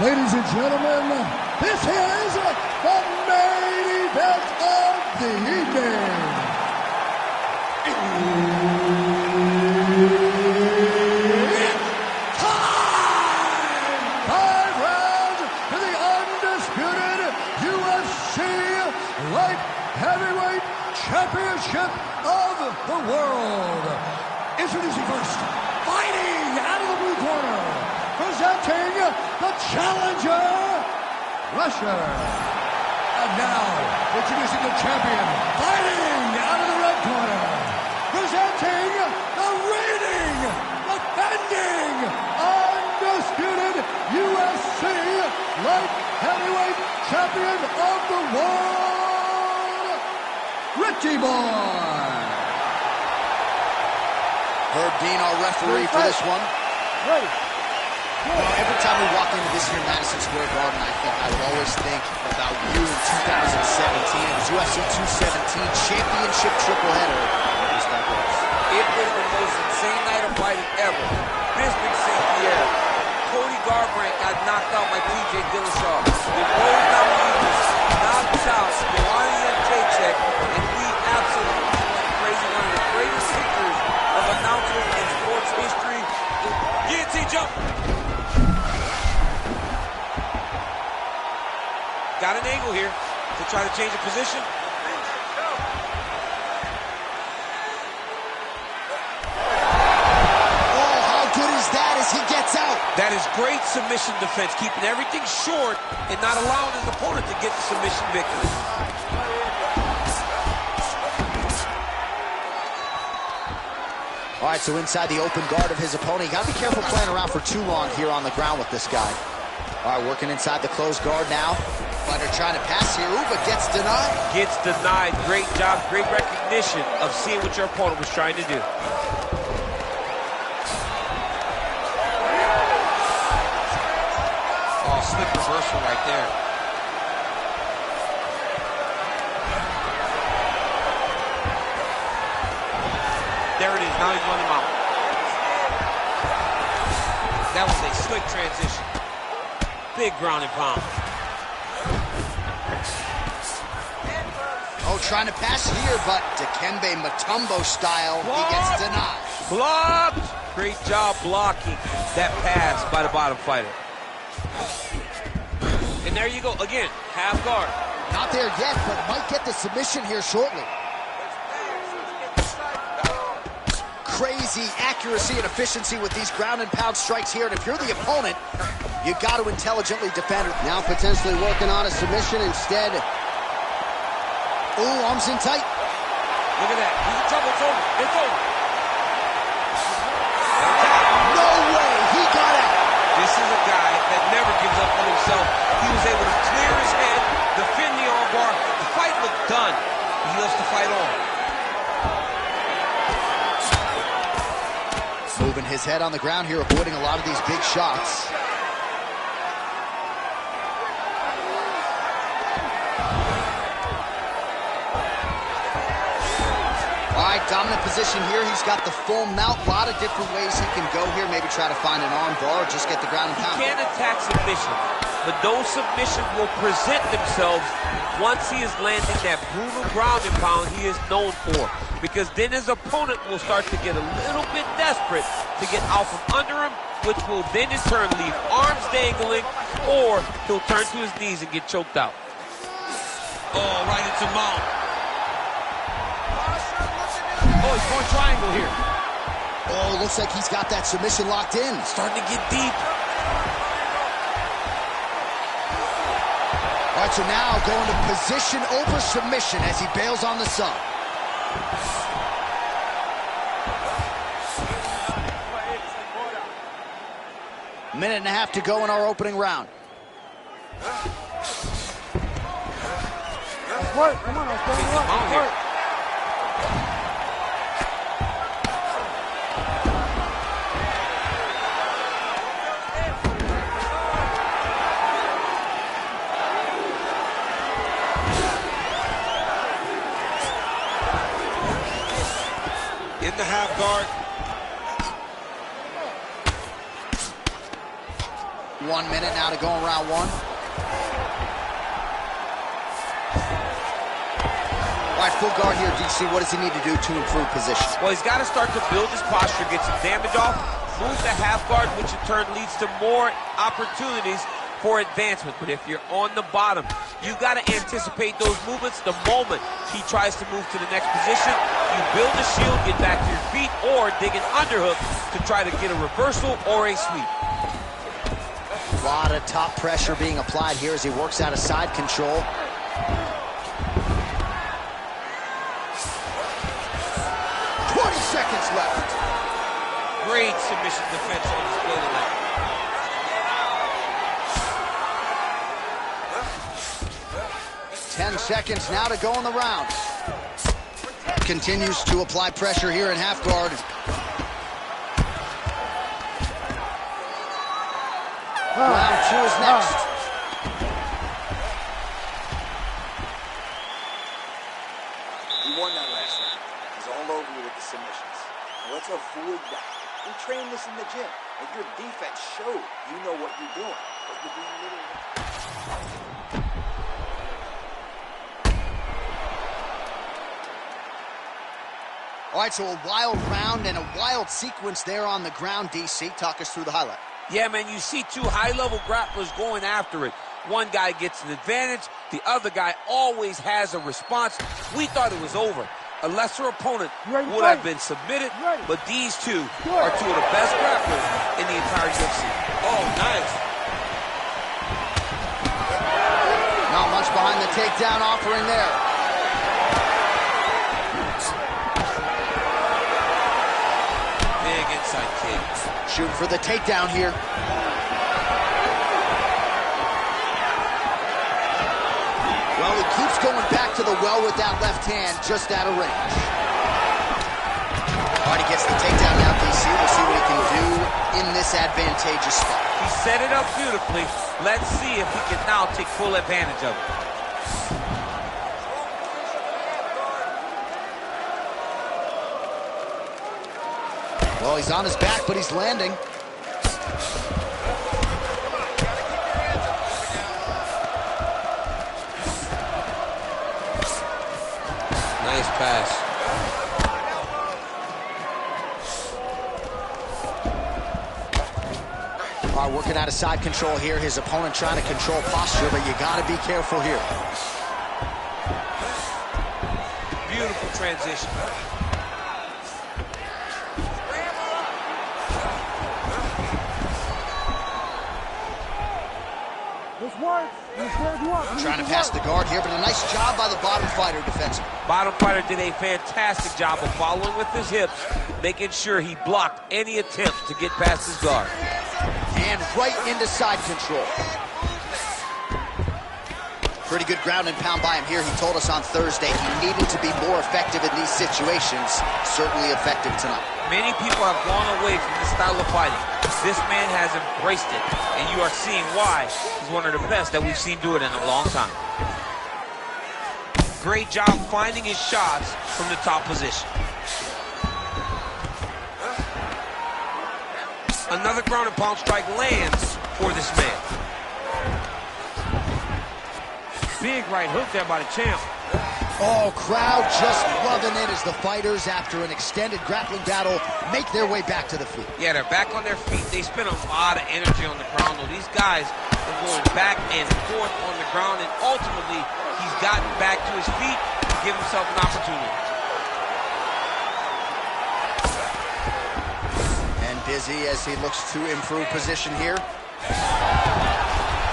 Ladies and gentlemen, this is the main event of the evening. It's time! 5 rounds to the undisputed UFC Light Heavyweight Championship of the world. Introducing first, fighting out of the blue corner, presenting the challenger, Rusher. And now, introducing the champion, fighting out of the red corner, presenting the reigning, defending, undisputed UFC Light Heavyweight Champion of the world, Richie Boy. Herb Dean, our referee for this one. Ready. You know, every time we walk into this here Madison Square Garden, I would always think about you in 2017. It was UFC 217 championship triple header. It was the most insane night of fighting ever. Bisping St. Pierre. Cody Garbrandt got knocked out by TJ Dillashaw. The Roy Namajunas knocked out Joanna Jacek, and we absolutely went crazy. One of the greatest kickers of announcers in sports history. Guillotine jump. Got an angle here to try to change the position. Oh, how good is that as he gets out? That is great submission defense, keeping everything short and not allowing his opponent to get the submission victory. All right, so inside the open guard of his opponent, you got to be careful playing around for too long here on the ground with this guy. All right, working inside the closed guard now. Fighter trying to pass here, ooh, but gets denied. Gets denied. Great job, great recognition of seeing what your opponent was trying to do. Oh, slick reversal right there. There it is. Now he's running him out. That was a slick transition. Big ground and pound. Oh, trying to pass here, but Dikembe Mutombo style, he gets denied. Blocked! Great job blocking that pass by the bottom fighter. And there you go, again, half guard. Not there yet, but might get the submission here shortly. crazy accuracy and efficiency with these ground and pound strikes here. And if you're the opponent, you got to intelligently defend. Now potentially working on a submission instead. Ooh, arms in tight. Look at that. He's in trouble. It's over. It's over. No way. He got out. This is a guy that never gives up on himself. He was able to clear his head, defend the armbar. The fight looked done. He loves to fight on. Moving his head on the ground here, avoiding a lot of these big shots. All right, dominant position here. He's got the full mount. A lot of different ways he can go here. Maybe try to find an arm bar or just get the ground and pound. He can't attack submission, but those submissions will present themselves once he is landing that brutal ground and pound he is known for. Because then his opponent will start to get a little bit desperate to get out from under him, which will then in turn leave arms dangling, or he'll turn to his knees and get choked out. Oh, right into mount. Oh, he's going triangle here. Oh, looks like he's got that submission locked in. Starting to get deep. All right, so now going to position over submission as he bails on the sub. Minute and a half to go in our opening round. Work, come on, let's work. In the half guard. 1 minute now to go in round one. All right, full guard here, DC. What does he need to do to improve position? Well, he's got to start to build his posture, get some damage off, move the half guard, which in turn leads to more opportunities for advancement. But if you're on the bottom, you got to anticipate those movements the moment he tries to move to the next position. You build a shield, get back to your feet, or dig an underhook to try to get a reversal or a sweep. A lot of top pressure being applied here as he works out of side control. Seconds left. Great submission defense on display tonight. Ten seconds now to go in the round. Continues to apply pressure here in half guard. Round two is next. He won that last round. He's all over you with the submissions. Let's avoid that. We train this in the gym. If your defense showed you know what you're doing, but you're being a little... All right, so a wild round and a wild sequence there on the ground, DC. Talk us through the highlight. Yeah, man, you see two high-level grapplers going after it. One guy gets an advantage. The other guy always has a response. We thought it was over. A lesser opponent would have been submitted, but these two are two of the best grapplers in the entire UFC. Oh, nice. Not much behind the takedown offering there. Big inside kick. Shooting for the takedown here. Well, he keeps going back to the well with that left hand, just out of range. All right, he gets the takedown now, DC. We'll see what he can do in this advantageous spot. He set it up beautifully. Let's see if he can now take full advantage of it. Well, he's on his back, but he's landing. Nice pass. All right, working out of side control here. His opponent trying to control posture, but you got to be careful here. Beautiful transition. Trying to pass the guard here, but a nice job by the bottom fighter defensively. Bottom fighter did a fantastic job of following with his hips, making sure he blocked any attempt to get past his guard. And right into side control. Pretty good ground and pound by him here. He told us on Thursday he needed to be more effective in these situations. Certainly effective tonight. Many people have gone away from this style of fighting. This man has embraced it, and you are seeing why he's one of the best that we've seen do it in a long time. Great job finding his shots from the top position. Another ground and pound strike lands for this man. Big right hook there by the champ. Oh, crowd just loving it as the fighters, after an extended grappling battle, make their way back to the feet. Yeah, they're back on their feet. They spend a lot of energy on the ground, though. These guys are going back and forth on the ground, and ultimately, he's gotten back to his feet to give himself an opportunity. And busy as he looks to improve position here.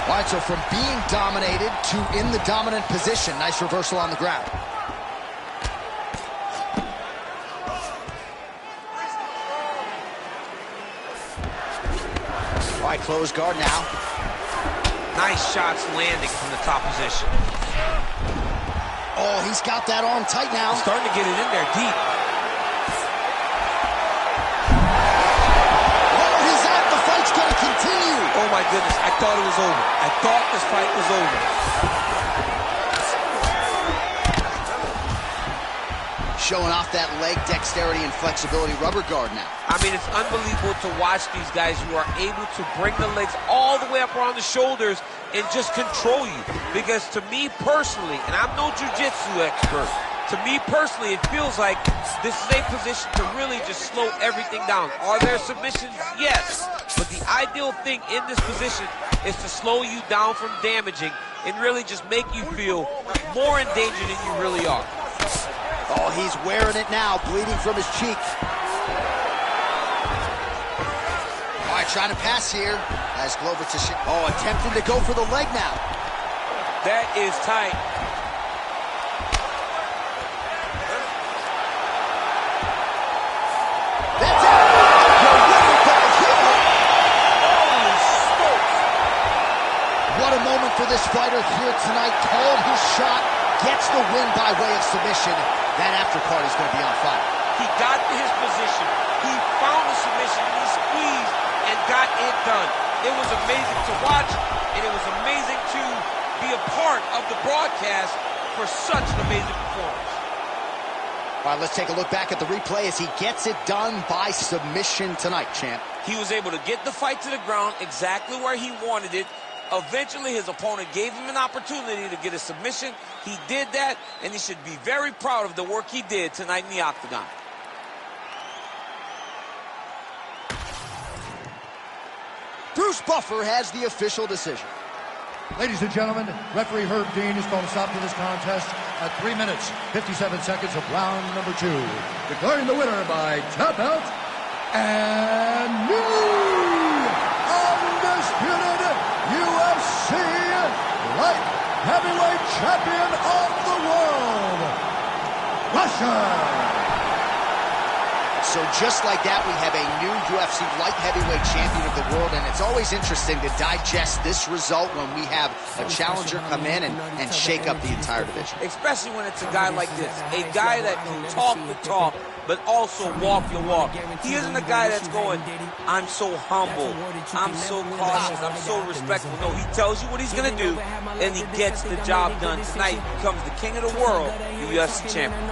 All right, so from being dominated to in the dominant position. Nice reversal on the ground. All right, close guard now. Nice shots landing from the top position. Oh, he's got that arm tight now. He's starting to get it in there deep. Continue. Oh my goodness, I thought it was over. I thought this fight was over. Showing off that leg dexterity and flexibility rubber guard now. I mean, it's unbelievable to watch these guys who are able to bring the legs all the way up around the shoulders and just control you. Because to me personally, and I'm no jiu-jitsu expert, to me personally, it feels like this is a position to really just slow everything down. Are there submissions? Yes. But the ideal thing in this position is to slow you down from damaging and really just make you feel more in danger than you really are. Oh, he's wearing it now, bleeding from his cheek. All right, trying to pass here as Glover Teixeira. Oh, attempting to go for the leg now. That is tight. That's it. What a moment for this fighter here tonight. Called his shot, gets the win by way of submission. That after party's going to be on fire. He got to his position. He found the submission. He squeezed and got it done. It was amazing to watch, and it was amazing to be a part of the broadcast for such an amazing performance. All right, let's take a look back at the replay as he gets it done by submission tonight, champ. He was able to get the fight to the ground exactly where he wanted it. Eventually, his opponent gave him an opportunity to get a submission. He did that, and he should be very proud of the work he did tonight in the octagon. Bruce Buffer has the official decision. Ladies and gentlemen, referee Herb Dean has called a stop to this contest at 3 minutes, 57 seconds of round number 2. Declaring the winner by tap out and new undisputed UFC light heavyweight champion of the world, Russia. So just like that, we have a new UFC light heavyweight champion of the world, and it's always interesting to digest this result when we have a challenger come in and shake up the entire division. Especially when it's a guy like this, a guy that can talk the talk, but also walk your walk. He isn't a guy that's going, I'm so humble, I'm so cautious, I'm so respectful. No, he tells you what he's going to do, and he gets the job done. Tonight, he becomes the king of the world, the UFC champion.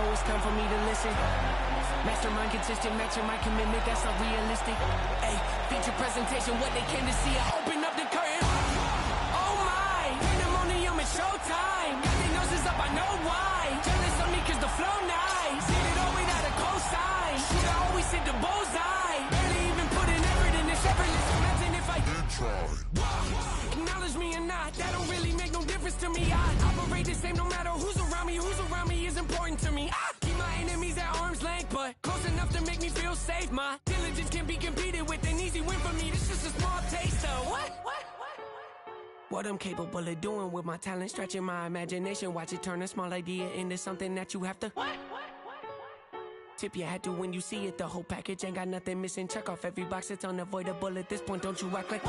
Mastermind consistent, matching my commitment, that's not realistic. Hey, feature presentation, what they came to see, I open up the curtain. Oh my, pandemonium, it's showtime. Got their noses up, I know why. Jealous of me cause the flow nice. Did it all without a cosign. Should I always hit the bullseye. Barely even put in effort in this effortless. Imagine if I did try. Acknowledge me or not, that don't really make no difference to me. I operate the same no matter who's around me is important to me. Keep my enemies at arm's length, but close enough to make me feel safe. My diligence can be competed with, an easy win for me. This is a small taste of what? What I'm capable of doing with my talent, stretching my imagination. Watch it turn a small idea into something that you have to tip your hat to when you see it. The whole package ain't got nothing missing. Check off every box, it's unavoidable at this point. Don't you act like